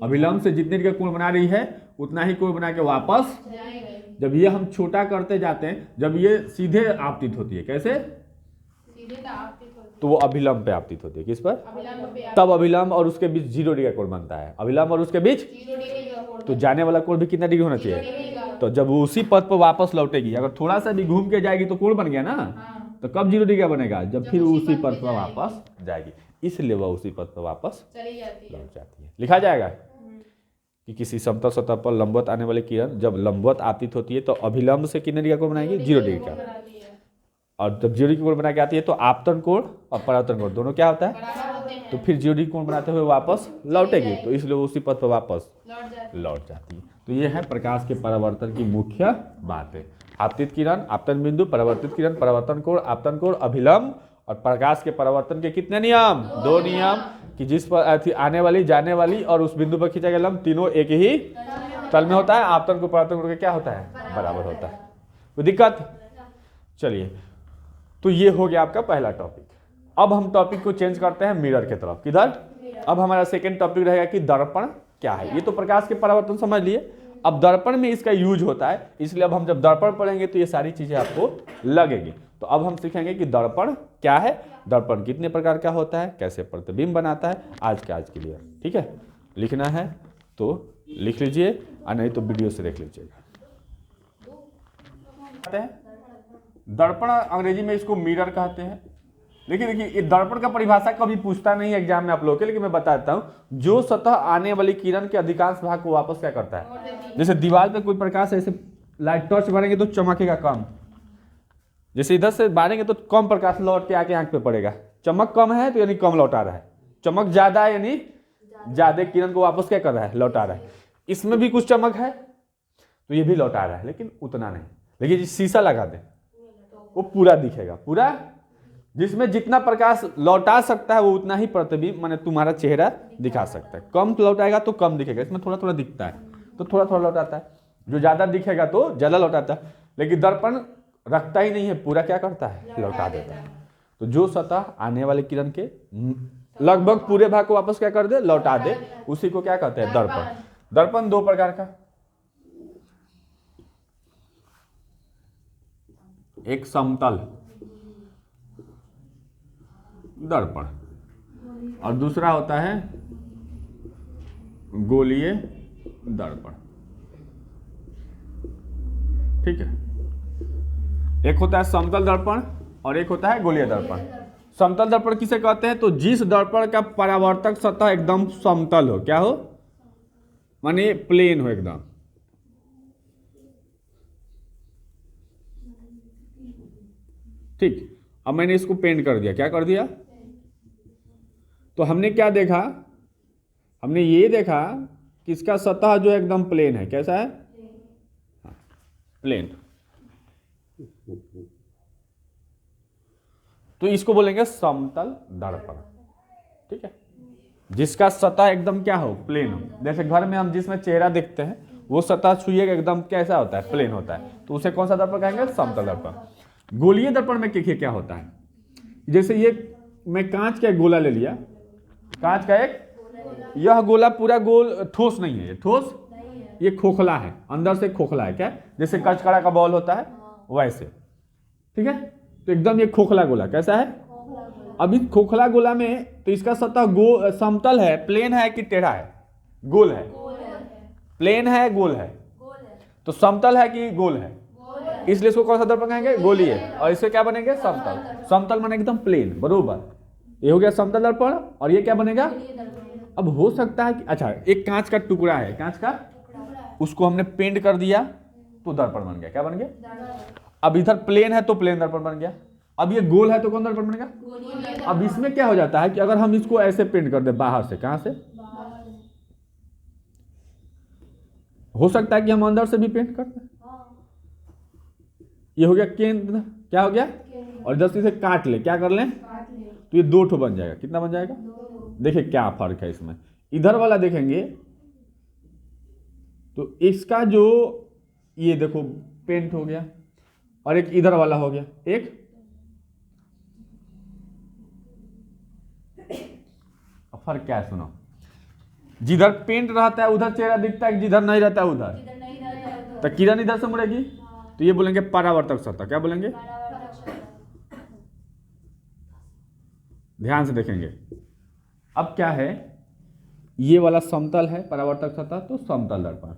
अभिलंब से जितने डिग्री का कोण बना रही है उतना ही कोण बना के वापस।
जाएगा।
जब ये हम छोटा करते जाते हैं, जब ये सीधे आपतित होती है, कैसे,
सीधे तो आपतित होती
तो वो अभिलंब पे आपतित होती है, किस पर,
है, अभिलंब पे
तब अभिलंब और उसके बीच 0 डिग्री का कोण बनता है। अभिलंब और उसके बीच
0 डिग्री का कोण,
तो जाने वाला कोण भी कितना डिग्री होना
0
चाहिए।
डिग्री का।
तो जब वो उसी पथ पर वापस लौटेगी, अगर थोड़ा सा भी घूम के जाएगी तो कोण बन गया ना,
हाँ,
तो कब 0 डिग्री का बनेगा, जब
जब
फिर
उसी
उसी
पथ
पथ
पे
पर
जाएगी।
वापस जाएगी, इसलिए वह उसी पथ पर वापस
चली जाती है।
लौट जाती है। लिखा जाएगा कि किसी समतल सतह पर लंबवत आने वाली किरण जब लंबवत आपतित होती है तो अभिलंब से कितने डिग्री का कोण बनाएगी, 0 डिग्री का,
बनाती है,
और जब 0 डिग्री का कोण बना के आती है तो आपतन कोण और परावर्तन कोण दोनों क्या होता है,
बराबर होते हैं,
तो फिर 0 डिग्री कोण बनाते हुए वापस लौटेगी, तो इसलिए वो उसी पथ पर वापस लौट जाती है। तो ये है प्रकाश के परावर्तन की मुख्य बातें। आपतित किरण, आपतन बिंदु, परावर्तित किरण, परावर्तन कोण, आपतन कोण, अभिलंब, और प्रकाश के परावर्तन के कितने नियम, 2 नियम, कि जिस पर आने वाली, जाने वाली और उस बिंदु पर खींचा गया लंब तीनों एक ही तल में होता है। आपतन को परावर्तन कोण क्या होता है, बराबर होता है। कोई दिक्कत, चलिए। तो ये हो गया आपका पहला टॉपिक। अब हम टॉपिक को चेंज करते हैं मिरर की तरफ। किधर, अब हमारा सेकेंड टॉपिक रहेगा कि दर्पण क्या है। ये तो प्रकाश के परावर्तन समझ लिए, अब दर्पण में इसका यूज होता है, इसलिए अब हम जब दर्पण पढ़ेंगे तो ये सारी चीजें आपको लगेगी। तो अब हम सीखेंगे कि दर्पण क्या है, दर्पण कितने प्रकार का होता है, कैसे प्रतिबिंब बनाता है, आज के लिए। ठीक है, लिखना है तो लिख लीजिए, और नहीं तो वीडियो से देख लीजिएगा। दर्पण अंग्रेजी में इसको मिरर कहते हैं। देखिए ये दर्पण का परिभाषा कभी पूछता नहीं है एग्जाम में आप लोगों के, लेकिन मैं बताता हूँ। जो सतह आने वाली किरण के अधिकांश भाग को वापस क्या करता है, जैसे दीवार पे कोई प्रकाश ऐसे लाइट टॉर्च मारेंगे तो चमकेगा कम, जैसे इधर से मारेंगे तो कम प्रकाश लौट के आके आंख पे पड़ेगा। चमक कम है तो यानी कम लौटा रहा है, चमक ज्यादा है यानी ज्यादा किरण को वापस क्या कर रहा है, लौटा रहा है। इसमें भी कुछ चमक है तो ये भी लौटा रहा है, लेकिन उतना नहीं। लेकिन शीशा लगा दे वो पूरा दिखेगा, पूरा, जिसमें जितना प्रकाश लौटा सकता है वो उतना ही प्रतिबिंब माने तुम्हारा चेहरा दिखा सकता है। कम लौटाएगा तो कम दिखेगा, इसमें थोड़ा थोड़ा दिखता है तो थोड़ा थोड़ा लौटाता है, जो ज्यादा दिखेगा तो ज्यादा लौटाता है। लेकिन दर्पण रखता ही नहीं है, पूरा क्या करता है, लौटा देता है। तो जो सतह आने वाले किरण के लगभग पूरे भाग को वापस क्या कर दे, लौटा दे, उसी को क्या कहते हैं, दर्पण। दर्पण दो प्रकार का, एक समतल दर्पण और दूसरा होता है गोलीय दर्पण। ठीक है, एक होता है समतल दर्पण और एक होता है गोलीय दर्पण। समतल दर्पण किसे कहते हैं, तो जिस दर्पण का परावर्तक सतह एकदम समतल हो, क्या हो, माने प्लेन हो एकदम। ठीक, अब मैंने इसको पेंट कर दिया, क्या कर दिया, तो हमने क्या देखा, हमने ये देखा कि इसका सतह जो एकदम प्लेन है, कैसा है, प्लेन। तो इसको बोलेंगे समतल दर्पण। ठीक है, जिसका सतह एकदम क्या हो, प्लेन हो। जैसे घर में हम जिसमें चेहरा देखते हैं वो सतह छुइएगा एकदम कैसा होता है, प्लेन होता है, तो उसे कौन सा दर्पण कहेंगे, समतल दर्पण। गोलीय दर्पण में देखिए क्या होता है, जैसे ये मैं कांच का एक गोला ले लिया, कांच का एक, यह गोला पूरा गोल ठोस नहीं है, ये ठोस, ये खोखला है, अंदर से खोखला है, क्या, जैसे कचकड़ा का बॉल होता है वैसे। ठीक है, तो एकदम ये खोखला गोला कैसा है, अब इस खोखला गोला में तो इसका सतह समतल है, प्लेन है कि टेढ़ा है, गोल है, प्लेन है, गोल है, तो समतल है कि गोल है, इसलिए इसको कौन सा दर्पण कहेंगे, गोलीय। और इससे क्या बनेंगे, समतल। समतल माने एकदम प्लेन, बरोबर, ये हो गया समतल दर्पण। और ये क्या बनेगा, अब हो सकता है कि अच्छा एक कांच का टुकड़ा है, कांच का, उसको हमने पेंट कर दिया तो दर्पण बन गया, क्या बन गया। अब इधर प्लेन है तो प्लेन दर्पण बन गया, अब ये गोल है तो कौन दर्पण बनेगा। अब इसमें क्या हो जाता है कि अगर हम इसको ऐसे पेंट कर दे बाहर से, कहां से, हो सकता है कि हम अंदर से भी पेंट करते हैं, ये हो गया केंद्र, क्या हो गया, और जब इसे काट ले, क्या कर लें, तो ये दो ठो बन जाएगा, कितना बन जाएगा, देखिए क्या फर्क है इसमें। इधर वाला देखेंगे तो इसका जो ये देखो पेंट हो गया, और एक इधर वाला हो गया, एक फर्क क्या है, सुनो, जिधर पेंट रहता है उधर चेहरा दिखता है, जिधर नहीं रहता है उधर, तो किरण इधर से मुड़ेगी, तो ये बोलेंगे परावर्तक सतह, क्या बोलेंगे, ध्यान से देखेंगे। अब क्या है, ये वाला समतल है परावर्तक सतह, तो समतल दर्पण।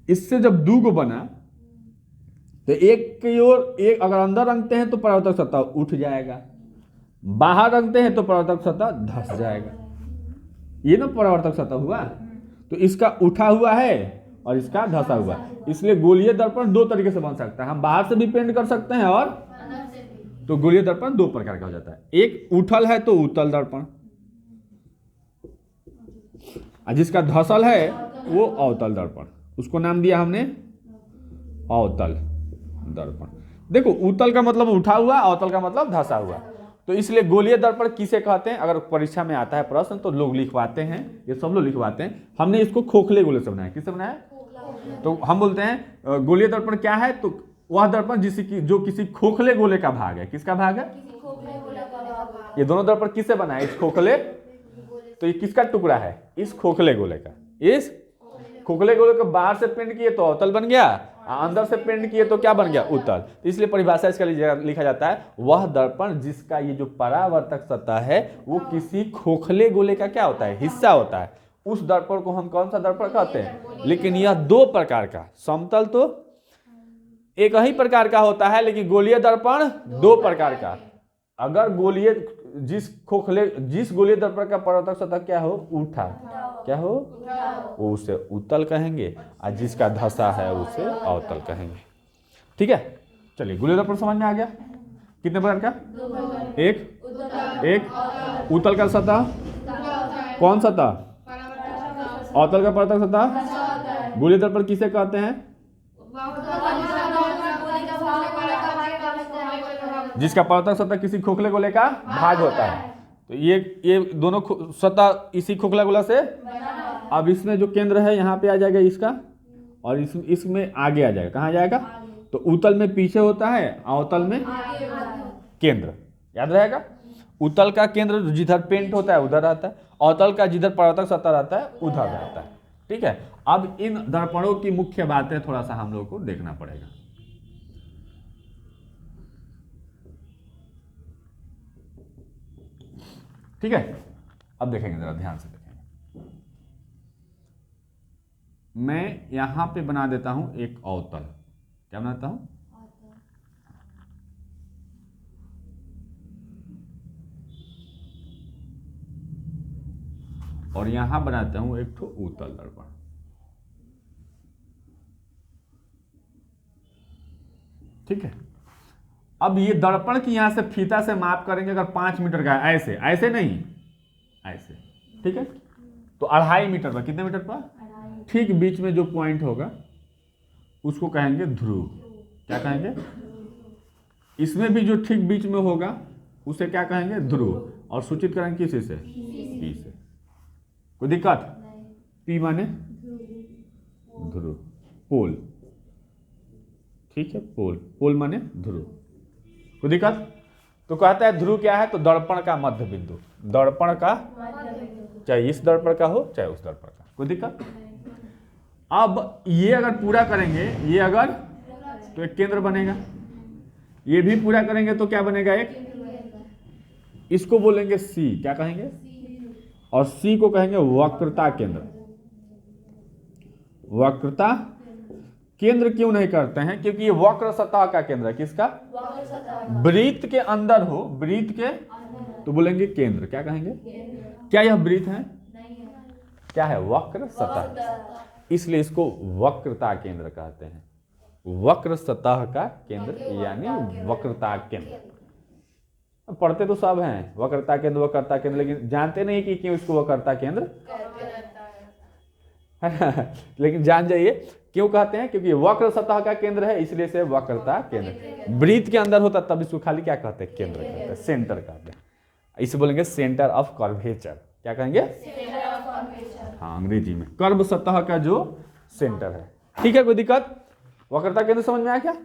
इससे जब दू को बना तो एक की ओर एक अगर अंदर रंगते हैं तो परावर्तक सतह उठ जाएगा, बाहर रंगते हैं तो परावर्तक सतह धस जाएगा, ये ना परावर्तक सतह हुआ। तो इसका उठा हुआ है और इसका धसा हुआ, इसलिए गोलीय दर्पण दो तरीके से बन सकता है, हम बाहर से भी पेंट कर सकते हैं और तो गोलीय दर्पण दो प्रकार का हो जाता है, एक उठल है तो उत्तल दर्पण, जिसका धसल है वो अवतल दर्पण, उसको नाम दिया हमने अवतल दर्पण। देखो उत्तल का मतलब उठा हुआ, अवतल का मतलब धसा हुआ, तो इसलिए गोलीय दर्पण किसे कहते हैं, अगर परीक्षा में आता है प्रश्न तो लोग लिखवाते हैं, ये सब लोग लिखवाते हैं। हमने इसको खोखले गोले से बनाया, किससे बनाया, तो हम बोलते हैं गोलीय दर्पण क्या है, तो वह दर्पण जो किसी खोखले गोले का भाग है, किसका भाग है, ये दोनों दर्पण किससे बना है, इस खोखले, तो ये किसका टुकड़ा है, इस खोखले गोले का, इस खोखले गोले को बाहर से पेंट किए तो अवतल बन गया, अंदर से पेंट किए तो क्या बन गया, उत्तल। तो इसलिए परिभाषा इसका लिखा जाता है वह दर्पण जिसका ये जो परावर्तक सतह है वो किसी खोखले गोले का क्या होता है, हिस्सा होता है, उस दर्पण को हम कौन सा दर्पण कहते हैं। लेकिन यह दो प्रकार का, समतल तो एक ही प्रकार का होता है, लेकिन गोलीय दर्पण दो प्रकार का। अगर जिस गोलीय दर्पण का परावर्तक सतह क्या हो, उठा, क्या हो, वो उसे उत्तल कहेंगे, और जिसका धसा है उसे अवतल कहेंगे। ठीक है, चलिए गोलीय दर्पण समझ में आ गया, कितने प्रकार का, एक उत्तल का सतह, कौन सतह, अवतल का परावर्तक सतह। गोलीय दर्पण किसे कहते हैं, जिसका परावर्तक सतह किसी खोखले गोले का भाग होता है। तो ये दोनों सतह इसी खोखला गोला से, अब इसमें जो केंद्र है यहाँ पे आ जाएगा इसका, और इसमें आगे आ जाएगा, कहाँ जाएगा, तो उत्तल में पीछे होता है, अवतल में केंद्र, याद रहेगा। उत्तल का केंद्र जिधर पेंट होता है उधर रहता है, अवतल का जिधर परावर्तक सतह रहता है उधर रहता है। ठीक है, अब इन दर्पणों की मुख्य बातें थोड़ा सा हम लोग को देखना पड़ेगा। ठीक है, अब देखेंगे, जरा ध्यान से देखेंगे। मैं यहां पे बना देता हूं एक अवतल। क्या बनाता हूं? और यहां बनाता हूं एक ठो उत्तल दर्पण। ठीक है, अब ये दर्पण की यहां से फीता से माप करेंगे, अगर 5 मीटर का है, ऐसे ऐसे नहीं, ऐसे। ठीक है, तो 2.5 मीटर पर, कितने मीटर पर? ठीक बीच में जो पॉइंट होगा उसको कहेंगे ध्रुव। क्या कहेंगे? इसमें भी जो ठीक बीच में होगा उसे क्या कहेंगे? ध्रुव। और सूचित करेंगे किसी से? पी से। कोई दिक्कत? पी माने ध्रुव, पोल। ठीक है, पोल, पोल माने ध्रुव। कोई दिक्कत? तो कहता है ध्रुव क्या है? तो दर्पण का मध्य बिंदु, दर्पण का, चाहे इस दर्पण का हो चाहे उस दर्पण का। कोई दिक्कत? अब ये अगर पूरा करेंगे, ये अगर, तो एक केंद्र बनेगा। ये भी पूरा करेंगे तो क्या बनेगा? एक। इसको बोलेंगे सी। क्या कहेंगे? और सी को कहेंगे वक्रता केंद्र। वक्रता केंद्र क्यों नहीं करते हैं? क्योंकि ये वक्र सतह का केंद्र है। किसका? वृत्त के अंदर हो, वृत्त के, तो बोलेंगे केंद्र। क्या कहेंगे? क्या यह वृत्त है? क्या है? वक्र सतह। इसलिए इसको वक्रता केंद्र कहते हैं। वक्र सतह का केंद्र यानी वक्रता केंद्र। पढ़ते तो सब हैं वक्रता केंद्र, वक्रता केंद्र, लेकिन जानते नहीं कि क्यों इसको वक्रता केंद्र है ना। लेकिन जान जाइए क्यों कहते हैं, क्योंकि वक्र सतह का केंद्र है, इसलिए से वक्रता केंद्र। वृत्त के अंदर होता तब इसको खाली क्या कहते हैं? केंद्र कहते हैं, सेंटर कहते हैं। इसे बोलेंगे सेंटर ऑफ कर्वेचर। क्या कहेंगे? हाँ, अंग्रेजी में कर्व सतह का जो सेंटर है। ठीक है, कोई दिक्कत? वक्रता केंद्र समझ में आया क्या?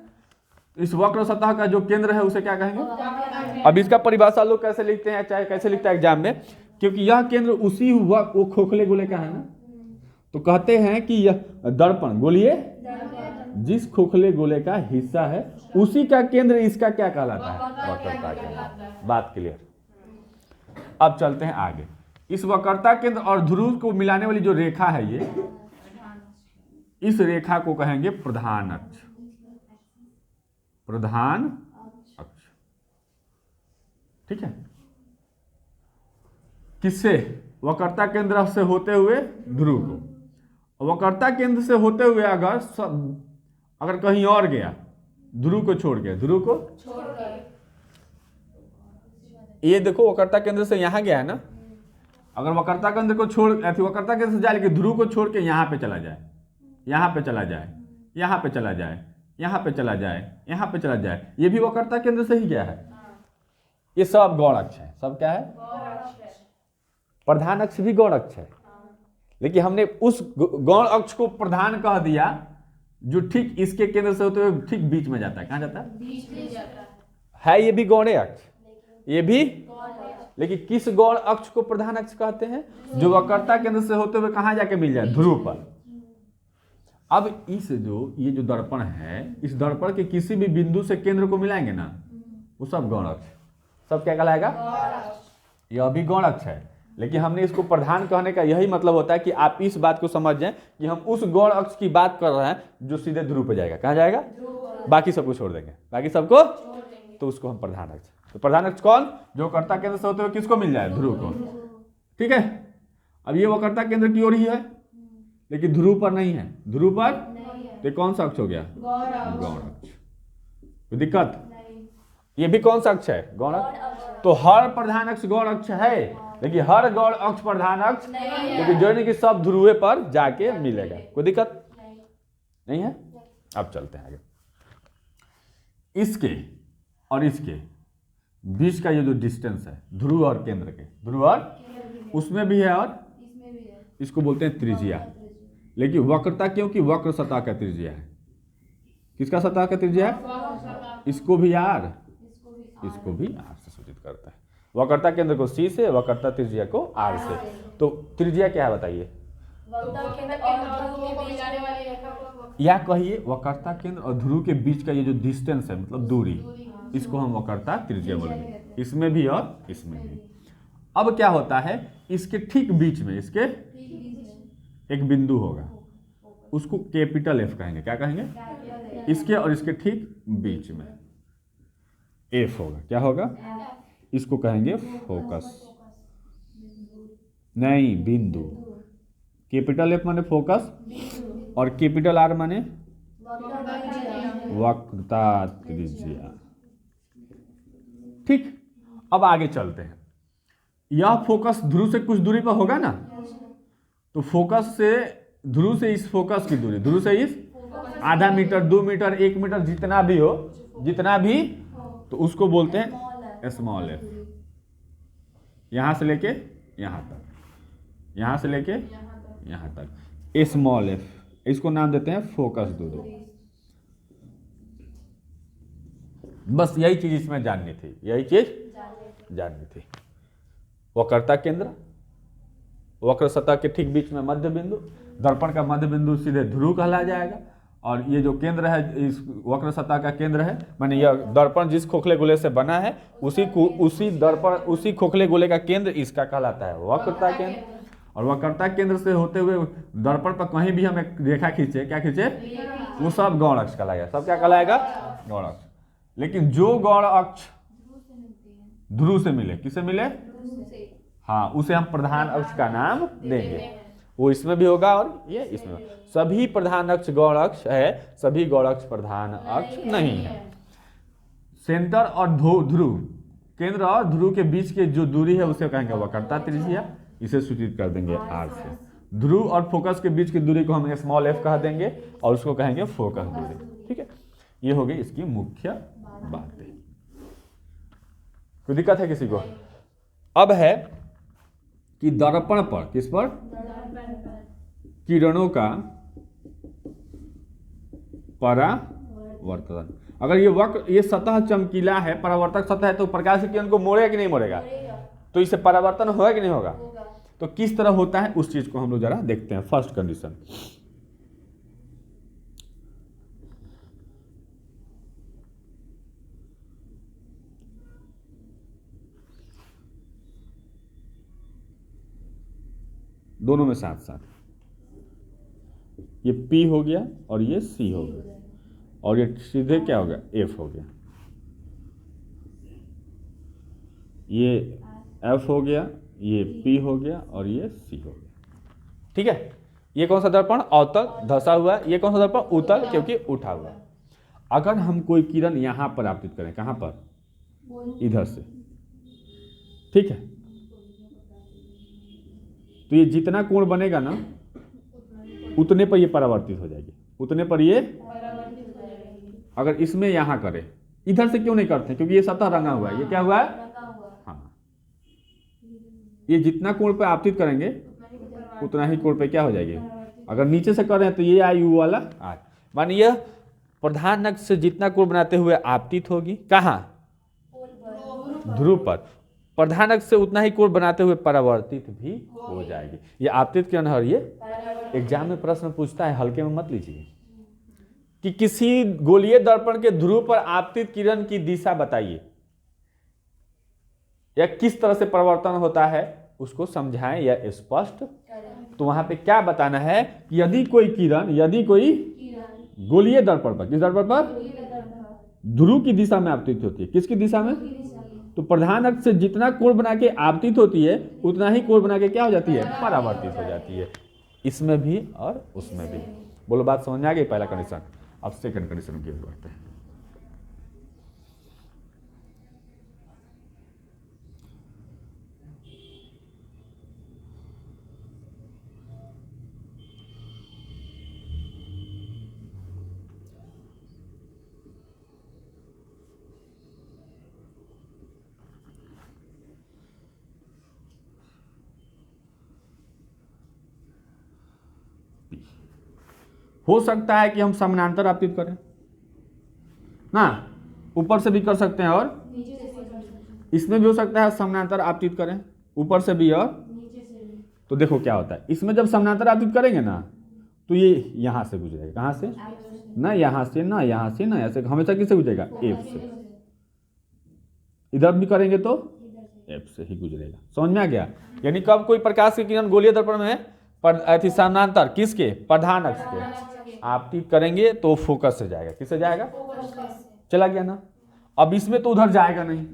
इस वक्र सतह का जो केंद्र है उसे क्या कहेंगे? अब इसका परिभाषा लोग कैसे लिखते हैं, चाहे कैसे लिखता है एग्जाम में, क्योंकि यह केंद्र उसी वो खोखले गोले का है ना, तो कहते हैं कि यह दर्पण गोलीय जिस खोखले गोले का हिस्सा है उसी का केंद्र इसका क्या कहलाता है? वक्रता केंद्र। बात क्लियर? अब चलते हैं आगे। इस वक्रता केंद्र और ध्रुव को मिलाने वाली जो रेखा है, ये इस रेखा को कहेंगे प्रधान अक्ष। प्रधान अक्ष। ठीक है, किससे? वक्रता केंद्र से होते हुए ध्रुव को। वक्रता केंद्र से होते हुए अगर कहीं और गया, ध्रुव को छोड़ के, ध्रुव को ये देखो वक्रता केंद्र से यहां गया है ना, अगर वक्रता केंद्र को छोड़, वक्रता केंद्र से जाए लेकिन ध्रुव को छोड़ के यहां पे चला जाए, यहां पे चला जाए, यहां पे चला जाए, यहां पे चला जाए, यहां पे चला जाए, ये भी वक्रता केंद्र से ही गया है। ये सब गौण अक्ष है। सब क्या है? प्रधान अक्ष भी गौण अक्ष है, लेकिन हमने उस गौण अक्ष को प्रधान कह दिया जो ठीक इसके केंद्र से होते हुए ठीक बीच में जाता है। कहां जाता है?
बीच में जाता
है ये भी गौण अक्ष, ये भी, लेकिन किस गौण अक्ष को प्रधान अक्ष कहते हैं? जो वक्रता केंद्र से होते हुए कहां जाके मिल जाए? ध्रुव पर। अब इस ये जो दर्पण है, इस दर्पण के किसी भी बिंदु से केंद्र को मिलाएंगे ना, वो सब गौण अक्ष। सब क्या कहलाएगा? यह भी गौण अक्ष है, लेकिन हमने इसको प्रधान कहने का यही मतलब होता है कि आप इस बात को समझ जाएं कि हम उस गौण अक्ष की बात कर रहे हैं जो सीधे ध्रुव पे जाएगा। कहां जाएगा? बाकी सबको छोड़ देंगे, बाकी सबको, तो उसको हम प्रधान अक्ष। तो प्रधान अक्ष कौन? जो वक्रता केंद्र से होते हुए किसको मिल जाए? ध्रुव को। ठीक है, अब ये वक्रता केंद्र की ओर ही है, लेकिन ध्रुव पर नहीं है। ध्रुव पर तो कौन सा अक्ष हो गया? गौण अक्ष। कोई दिक्कत? ये भी कौन सा अक्ष है? गौण अक्ष। तो हर प्रधान अक्ष गौण अक्ष है, लेकिन हर गौण अक्ष प्रधान अक्ष, लेकिन जो नहीं कि सब ध्रुवे पर जाके मिलेगा। कोई दिक्कत नहीं है? अब चलते हैं आगे। इसके और इसके बीच का ये जो डिस्टेंस है ध्रुव और केंद्र के, ध्रुव और उसमें भी है और इसको बोलते हैं त्रिज्या। लेकिन वक्रता, क्योंकि वक्र सतह का त्रिज्या है। किसका सतह का त्रिज्या है? इसको भी आर, इसको भी आर से सूचित करता है। वक्रता केंद्र को C से, वक्रता त्रिज्या को R से। तो त्रिज्या क्या है बताइए, या कहिए वक्रता केंद्र और ध्रुव के बीच का ये जो डिस्टेंस है मतलब दूरी, इसको हम वक्रता त्रिज्या बोलेंगे, इसमें भी और इसमें भी। अब क्या होता है, इसके ठीक बीच में इसके एक बिंदु होगा, उसको कैपिटल F कहेंगे। क्या कहेंगे, इसके और इसके ठीक बीच में F होगा। क्या होगा, इसको कहेंगे फोकस, नहीं बिंदु। कैपिटल F माने फोकस और कैपिटल R माने वक्रता त्रिज्या। ठीक, अब आगे चलते हैं। यह फोकस ध्रुव से कुछ दूरी पर होगा ना, तो फोकस से ध्रुव से इस फोकस की दूरी, ध्रुव से इस आधा मीटर, 2 मीटर, 1 मीटर, जितना भी हो, जितना भी, तो उसको बोलते हैं स्मॉल f। यहां से लेके यहां तक, यहां से लेके यहां तक स्मॉल f, इसको नाम देते हैं फोकस दूरी। बस यही चीज इसमें जाननी थी, यही चीज जाननी थी। वक्रता केंद्र, वक्र सतह के ठीक बीच में मध्य बिंदु, दर्पण का मध्य बिंदु सीधे ध्रुव कहला जाएगा। और ये जो केंद्र है, इस वक्र सतह का केंद्र है, माने यह दर्पण जिस खोखले गोले से बना है, उसी खोखले गोले का केंद्र इसका कहलाता है वक्रता केंद्र। और वक्रता केंद्र से होते हुए दर्पण पर कहीं भी हम एक रेखा खींचे, क्या खींचे, वो सब गौण अक्ष कहलाएगा। सब क्या कहलाएगा, गौण अक्ष। लेकिन जो गौण अक्ष ध्रुव से मिले, किससे मिले, हाँ, उसे हम प्रधान अक्ष का नाम देंगे। वो इसमें भी होगा और ये इसमें होगा। सभी प्रधान अक्ष गौण अक्ष है, सभी गौण अक्ष प्रधान अक्ष नहीं है। सेंटर और ध्रुव, केंद्र और ध्रुव के बीच की जो दूरी है उसे कहेंगे वक्रता त्रिज्या, इसे सूचित कर देंगे R से। ध्रुव और फोकस के बीच की दूरी को हम स्मॉल f कह देंगे और उसको कहेंगे फोकस दूरी। ठीक है, ये हो गई इसकी मुख्य बातें। कोई दिक्कत है किसी को? अब है कि दर्पण पर, किस पर, किरणों का परावर्तन। अगर ये वक्र, ये सतह चमकीला है, परावर्तक सतह है, तो प्रकाश की किरण को मोड़ेगा कि नहीं मोड़ेगा, तो इससे परावर्तन होगा कि नहीं होगा। तो किस तरह होता है उस चीज को हम लोग जरा देखते हैं। फर्स्ट कंडीशन, दोनों में साथ साथ, ये P हो गया और ये C हो गया और ये सीधे क्या हो गया, F हो गया। ये F हो गया, ये P हो गया और ये C हो गया। ठीक है, ये कौन सा दर्पण, अवतल धंसा हुआ है। ये कौन सा दर्पण, उत्तल, क्योंकि उठा हुआ है। अगर हम कोई किरण यहां पर आपतित करें, कहां पर, इधर से, ठीक है, तो ये जितना कोण बनेगा ना, उतने पर ये परावर्तित हो जाएगी, उतने पर ये। अगर इसमें यहां करें, इधर से क्यों नहीं करते, क्योंकि ये सतह रंगा हुआ है। ये क्या हुआ है, हाँ, ये जितना कोण पे आपतित करेंगे उतना ही कोण पे क्या हो जाएगी। अगर नीचे से कर रहे हैं तो ये आई यू वाला आज, मानिए यह प्रधान अक्ष से जितना कोण बनाते हुए आपतित होगी, कहाँ, ध्रुव पर, प्रधान अक्ष से उतना ही कोण बनाते हुए परावर्तित भी हो जाएगी। ये आपतित किरण है। ये एग्जाम में प्रश्न पूछता है, हल्के में मत लीजिए, कि किसी गोलीय दर्पण के ध्रुव पर आपतित किरण की दिशा बताइए या किस तरह से परिवर्तन होता है उसको समझाएं या स्पष्ट। तो वहां पे क्या बताना है कि यदि कोई किरण, यदि कोई गोलीय दर्पण पर, किस दर्पण पर, ध्रुव की दिशा में आपतित होती है, किसकी दिशा में, तो प्रधान अक्ष से जितना कोण बना के आपतित होती है उतना ही कोण बना के क्या हो जाती है, परावर्तित हो जाती है। इसमें भी और उसमें भी। बोलो, बात समझ में आ गई, पहला कंडीशन। अब सेकंड कंडीशन की ओर बढ़ते हैं। हो सकता है कि हम समानांतर आपतित करें ना, ऊपर से भी कर सकते हैं और इसमें भी हो सकता है समानांतर आपतित करें, ऊपर से भी और
नीचे से भी।
तो देखो क्या होता है, इसमें जब समानांतर आपतित करेंगे ना तो ये यहाँ से गुजरेगा, कहाँ से, ना यहाँ से, ना यहाँ से, ना ऐसे, हमेशा किससे गुजरेगा, एफ से। इधर भी करेंगे तो एफ से ही गुजरेगा। समझ में आ गया? यानी कब कोई प्रकाश की किरण गोलीय दर्पण में अति समानांतर किसके, प्रधान अक्ष के आपतित करेंगे तो फोकस से जाएगा, किससे जाएगा, चला गया ना। अब इसमें तो उधर जाएगा नहीं,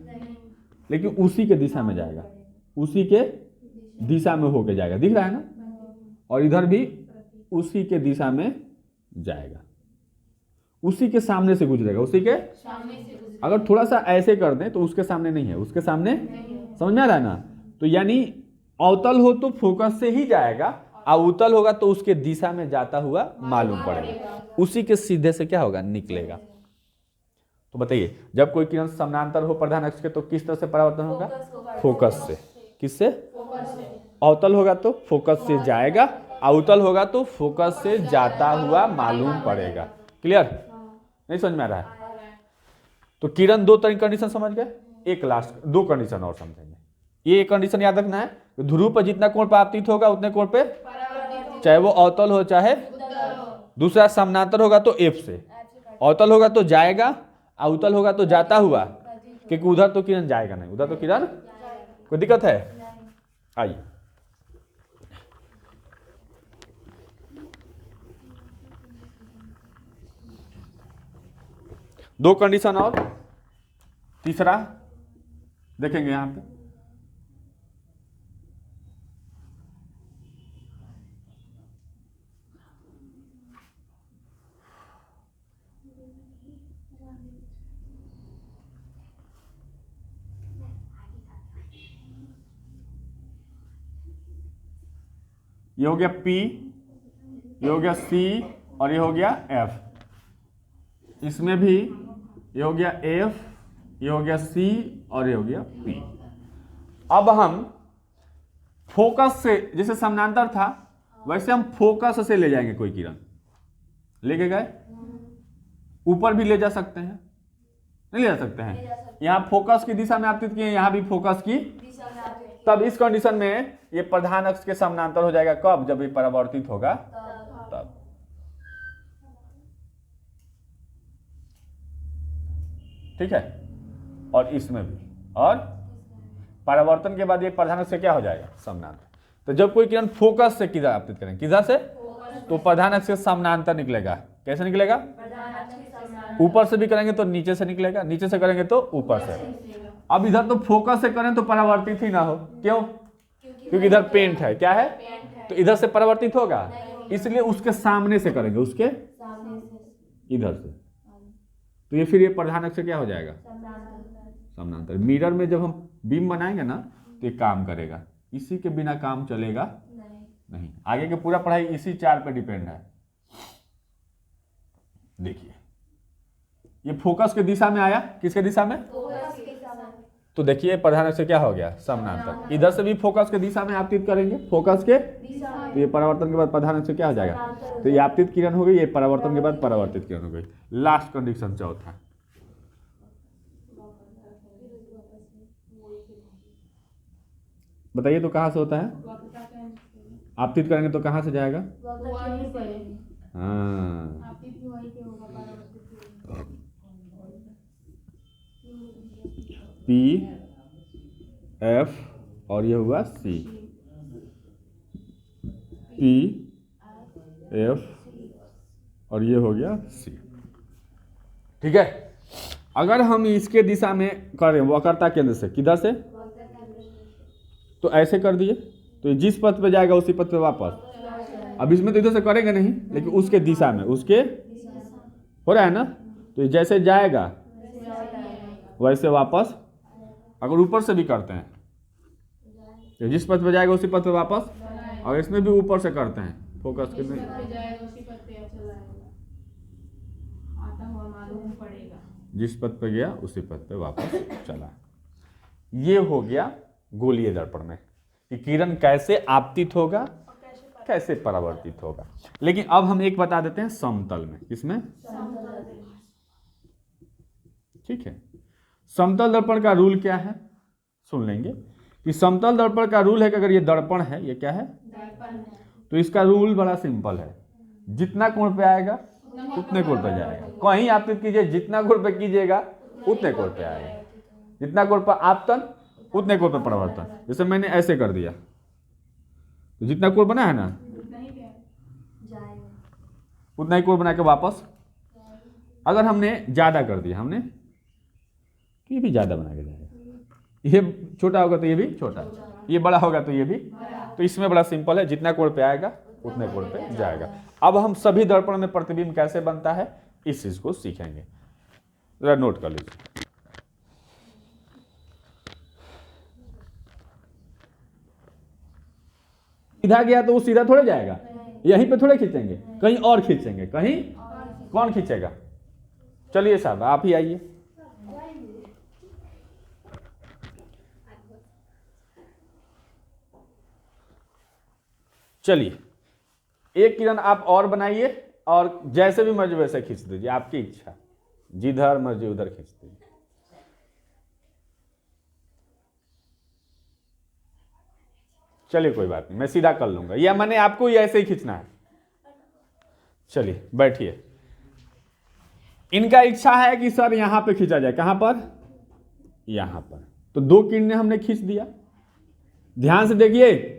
लेकिन उसी के दिशा में जाएगा, उसी के दिशा में होके जाएगा, दिख रहा है ना। और इधर भी उसी के दिशा में जाएगा, उसी के सामने से गुजरेगा, उसी के
सामने से गुजरे।
अगर थोड़ा सा ऐसे कर दें तो उसके सामने नहीं है, उसके सामने, समझ में आ रहा है ना। तो यानी अवतल हो तो फोकस से ही जाएगा, अवतल होगा तो उसके दिशा में जाता हुआ मालूम पड़ेगा, उसी के सीधे से क्या होगा, निकलेगा। तो बताइए, जब कोई किरण समानांतर हो प्रधान अक्ष के तो किस तरह से परावर्तन होगा, फोकस से। किससे, अवतल होगा तो फोकस से जाएगा, अवतल होगा तो फोकस से जाता हुआ मालूम पड़ेगा। क्लियर? नहीं समझ में आ रहा है? तो किरण दो तरह की कंडीशन समझ गए, एक लास्ट दो कंडीशन और समझेंगे। ये कंडीशन याद रखना है, ध्रुव पर जितना कोण पर आपतित होगा उतने कोण पे, चाहे वो अवतल हो चाहे दूसरा समानांतर होगा तो एफ से, अवतल होगा तो जाएगा, अवतल होगा तो जाता हुआ, क्योंकि उधर तो किरण जाएगा नहीं, उधर तो किरण, कोई दिक्कत है? आइए दो कंडीशन और तीसरा देखेंगे यहां पे। ये हो गया P, ये हो गया C और ये हो गया F। इसमें भी ये हो गया F, ये हो गया C और ये हो गया P। अब हम फोकस से, जैसे समानांतर था वैसे हम फोकस से ले जाएंगे कोई किरण, लेके गए, ऊपर भी ले जा सकते हैं, नहीं ले जा सकते हैं, यहां फोकस की दिशा में आपतित किए, यहां भी फोकस की, तब इस कंडीशन में ये प्रधान अक्ष के समानांतर हो जाएगा। कब? जब ये परावर्तित होगा तब। ठीक है? और इसमें भी, और परावर्तन के बाद ये प्रधान अक्ष से क्या हो जाएगा, समानांतर। तो जब कोई किरण फोकस से किधर आपतित करेंगे, किधर से, तो प्रधान अक्ष से समानांतर निकलेगा। कैसे निकलेगा? ऊपर से भी करेंगे तो नीचे से निकलेगा, नीचे से करेंगे तो ऊपर से। अब इधर तो फोकस से करें तो परावर्तित ही ना हो, क्यों? क्योंकि इधर पेंट है, क्या है, तो इधर से परावर्तित होगा, इसलिए उसके सामने से करेंगे, उसके इधर से, तो ये फिर ये प्रधान अक्ष से क्या हो जाएगा, समानांतर। मिरर में जब हम बीम बनाएंगे ना तो ये काम करेगा, इसी के बिना काम चलेगा नहीं। आगे की पूरा पढ़ाई इसी चार पे डिपेंड है। देखिए ये फोकस के दिशा में आया, किसके दिशा में, तो देखिए प्रधान अक्ष से क्या हो गया, समानांतर। इधर से भी फोकस के दिशा में आपतित करेंगे, फोकस के, तो ये परावर्तन के बाद प्रधान अक्ष से क्या हो जाएगा, तो ये आपतित किरण हो गई, ये परावर्तन के बाद परावर्तित किरण हो गई। लास्ट कंडीशन चौथा, बताइए तो कहां से होता है, आपतित करेंगे तो कहां से जाएगा, हाँ, P, F और ये हुआ C, P, F और ये हो गया C। ठीक है? अगर हम इसके दिशा में करें वक्रता केंद्र से, किधर से, तो ऐसे कर दिए, तो ये जिस पथ पे जाएगा उसी पथ पे वापस। अब इसमें तो इधर से करेंगे नहीं, लेकिन उसके दिशा में, उसके, हो रहा है ना, तो जैसे जाएगा वैसे वापस। अगर ऊपर से भी करते हैं तो जिस पथ पे जाएगा उसी पथ पे वापस, और इसमें भी ऊपर से करते हैं फोकस के, जिस पथ पे गया उसी पथ पे वापस चला। ये हो गया गोलीय दर्पण में कि किरण कैसे आपतित होगा, कैसे परावर्तित होगा। लेकिन अब हम एक बता देते हैं समतल में, किसमें, ठीक है। समतल दर्पण का रूल क्या है, सुन लेंगे कि समतल दर्पण का रूल है कि अगर ये दर्पण है, ये क्या है,
दर्पण है।
तो इसका रूल बड़ा सिंपल है, जितना कोण पे आएगा उतने कोण पे जाएगा। कहीं आपतित कीजिए, जितना कोण पे कीजिएगा उतने कोण पे आएगा, जितना कोण पर आपतन उतने कोण पे परावर्तन। जैसे मैंने ऐसे कर दिया तो जितना कोण बना है ना
नहीं पे
जाएगा।
उतना ही कोण बना के वापस, अगर हमने ज्यादा कर दिया, हमने तो ये भी ज्यादा बना के जाएगा, ये छोटा होगा तो ये भी छोटा, ये बड़ा होगा तो ये भी। तो इसमें बड़ा सिंपल है, जितना कोण पे आएगा उतने कोण पे जाएगा। अब हम सभी दर्पण में प्रतिबिंब कैसे बनता है इस चीज को सीखेंगे, जरा नोट कर लीजिए। सीधा गया तो वो सीधा थोड़े जाएगा, यहीं पे थोड़े खींचेंगे, कहीं और खींचेंगे, कहीं कौन खींचेगा। चलिए साहब आप ही आइए। चलिए एक किरण आप और बनाइए और जैसे भी मर्जी वैसे खींच दीजिए, आपकी इच्छा, जिधर मर्जी उधर खींच दीजिए। चलिए कोई बात नहीं, मैं सीधा कर लूंगा, या मैंने आपको ही ऐसे ही खींचना है। चलिए बैठिए। इनका इच्छा है कि सर यहां पे खींचा जाए, कहां पर, यहां पर। तो दो किरणें हमने खींच दिया। ध्यान से देखिए,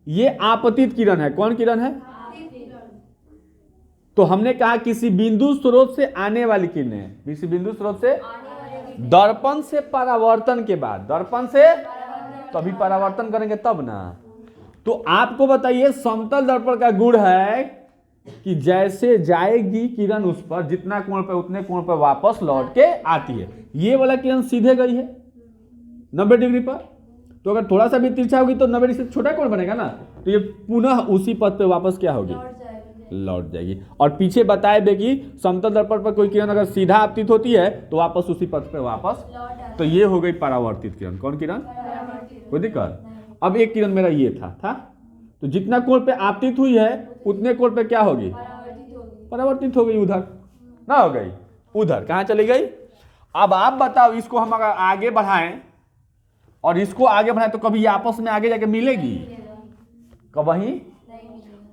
ये आपतित किरण है। कौन किरण है, तो हमने कहा किसी बिंदु स्रोत से आने वाली किरणें, किसी बिंदु स्रोत से दर्पण से परावर्तन के बाद, दर्पण से तभी परावर्तन करेंगे तब ना। तो आपको बताइए समतल दर्पण का गुण है कि जैसे जाएगी किरण उस पर, जितना कोण पे उतने कोण पे वापस लौट के आती है। ये वाला किरण सीधे गई है 90 डिग्री पर, तो अगर थोड़ा सा भी तिरछा होगी तो 90 डिग्री से छोटा कोण बनेगा ना, तो ये पुनः उसी पथ पे वापस क्या होगी, लौट जाएगी। और पीछे बताए बे कि समतल दर्पण पर कोई किरण अगर सीधा आपतित होती है तो वापस उसी पथ पे वापस, तो ये हो गई परावर्तित किरण। कौन किरण, कोई दिक्कत। अब एक किरण मेरा ये था, तो जितना कोण पे आपतित हुई है उतने कोण पे क्या होगी, परावर्तित हो गई, उधर ना हो गई, उधर कहां चली गई। अब आप बताओ, इसको हम अगर आगे बढ़ाएं और इसको आगे बढ़ाएं तो कभी आपस में आगे जाके मिलेगी, कभी।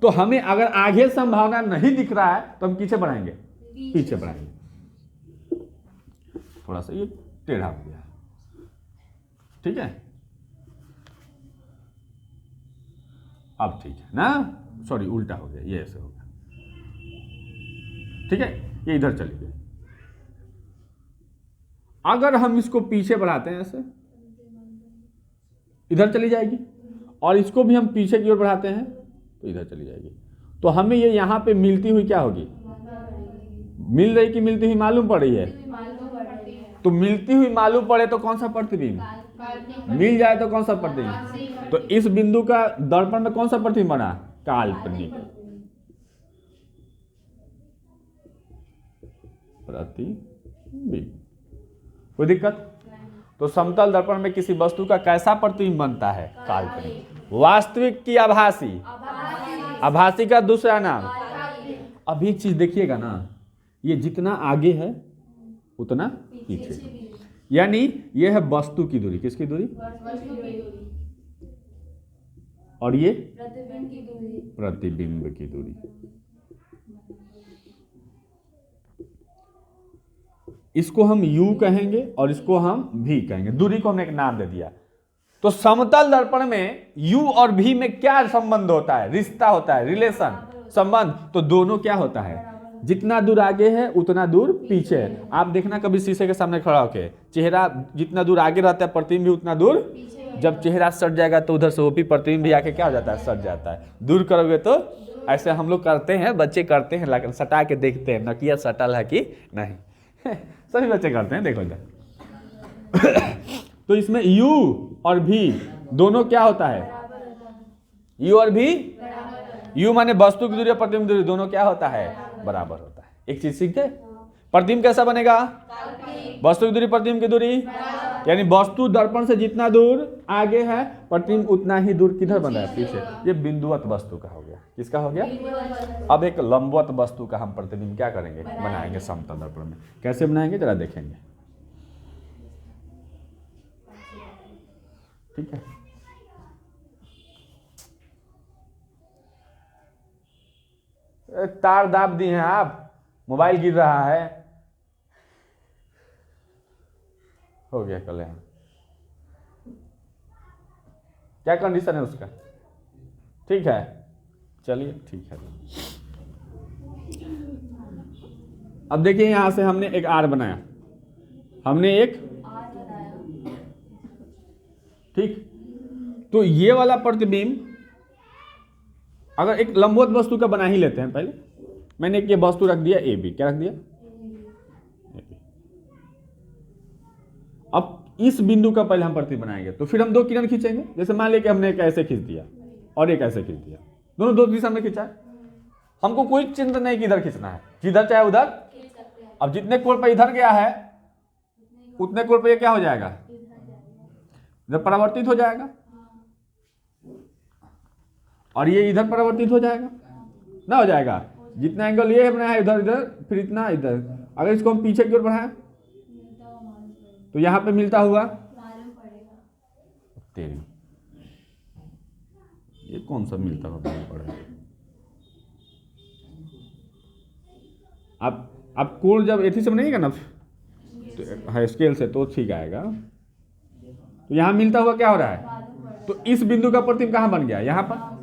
तो हमें अगर आगे संभावना नहीं दिख रहा है तो हम पीछे बढ़ाएंगे, पीछे बढ़ाएंगे। थोड़ा सा ये टेढ़ा हो गया, ठीक है। अब ठीक है ना, सॉरी उल्टा हो गया, ये ऐसे हो गया, ठीक है। ये इधर चली गई। अगर हम इसको पीछे बढ़ाते हैं ऐसे, इधर चली जाएगी, और इसको भी हम पीछे की ओर बढ़ाते हैं तो इधर चली जाएगी। तो हमें ये यहां पे मिलती हुई क्या होगी, मिल रही कि मिलती हुई मालूम पड़ रही है। तो मिलती हुई मालूम पड़े तो कौन सा प्रतिबिंब, मिल जाए तो कौन सा प्रतिबिंब। तो इस बिंदु का दर्पण में कौन सा प्रतिबिंब बना, काल्पनिक प्रतिबिंब। कोई दिक्कत। तो समतल दर्पण में किसी वस्तु का कैसा प्रतिबिंब बनता है, काल्पनिक। वास्तविक की आभासी, आभासी का दूसरा नाम। अब एक चीज देखिएगा ना, ये जितना आगे है उतना पीछे, यानी यह है वस्तु की दूरी, किसकी दूरी, और ये प्रतिबिंब की दूरी। इसको हम u कहेंगे और इसको हम v कहेंगे, दूरी को हमने एक नाम दे दिया। तो समतल दर्पण में u और v में क्या संबंध होता है, रिश्ता होता है, रिलेशन, संबंध। तो दोनों क्या होता है, जितना दूर आगे है उतना दूर पीछे है। आप देखना कभी शीशे के सामने खड़ा होके, चेहरा जितना दूर आगे रहता है प्रतिबिंब भी उतना दूर, जब चेहरा सट जाएगा तो उधर से वो भी प्रतिबिंब भी आके क्या हो जाता है, सट जाता है। दूर करोगे तो ऐसे हम लोग करते हैं, बच्चे करते हैं, लेकिन सटा के देखते हैं नकिया सटल है कि नहीं। सभी बच्चे करते हैं, देखो इधर। तो इसमें u और v दोनों क्या होता है, u और v, u माने वस्तु की दूरी और प्रतिबिंब दूरी दोनों क्या होता है, बराबर होता है। एक चीज सीखते, प्रतिबिंब कैसा बनेगा, वस्तु की दूरी प्रतिबिंब की दूरी, यानी वस्तु दर्पण से जितना दूर आगे है प्रतिबिंब उतना ही दूर किधर बन रहा है, पीछे। ये बिंदुवत वस्तु का हो गया, किसका हो गया। अब एक लंबवत वस्तु का हम प्रतिबिंब क्या करेंगे, बनाएंगे समतल दर्पण में। कैसे बनाएंगे जरा देखेंगे। ठीक है। तार दाब दिए हैं आप, मोबाइल गिर रहा है। हो गया कल्याण। क्या कंडीशन है उसका? ठीक है, चलिए ठीक है। अब देखिए यहां से हमने एक आर बनाया, हमने एक, ठीक। तो ये वाला प्रतिबिंब अगर एक लंबवत वस्तु का बना ही लेते हैं, पहले मैंने एक ये वस्तु रख दिया ए बी, क्या रख दिया? अब इस बिंदु का पहले हम प्रतिबिंब बनाएंगे, तो फिर हम दो किरण खींचेंगे। जैसे मान लिया कि हमने एक ऐसे खींच दिया और एक ऐसे खींच दिया, दोनों दो दिशा में खींचा है। हमको कोई चिंता नहीं कि इधर खींचना है, जिधर चाहे उधर। अब जितने कोण पर इधर गया है उतने कोण पर ये क्या हो जाएगा? इधर परावर्तित हो जाएगा, और ये इधर परावर्तित हो जाएगा ना, हो जाएगा। जितना एंगल ये बनाया है इधर इधर, फिर इतना इधर। अगर इसको हम पीछे की ओर बढ़ाएं तो यहां पे मिलता हुआ तेरी, ये कौन सा मिलता हुआ मालूम पड़ेगा? आप कोण जब एथी से बनेगा ना, तो है स्केल से, तो ठीक आएगा। तो यहां मिलता हुआ क्या हो रहा है? तो इस बिंदु का प्रतिबिंब कहां बन गया? यहां पर।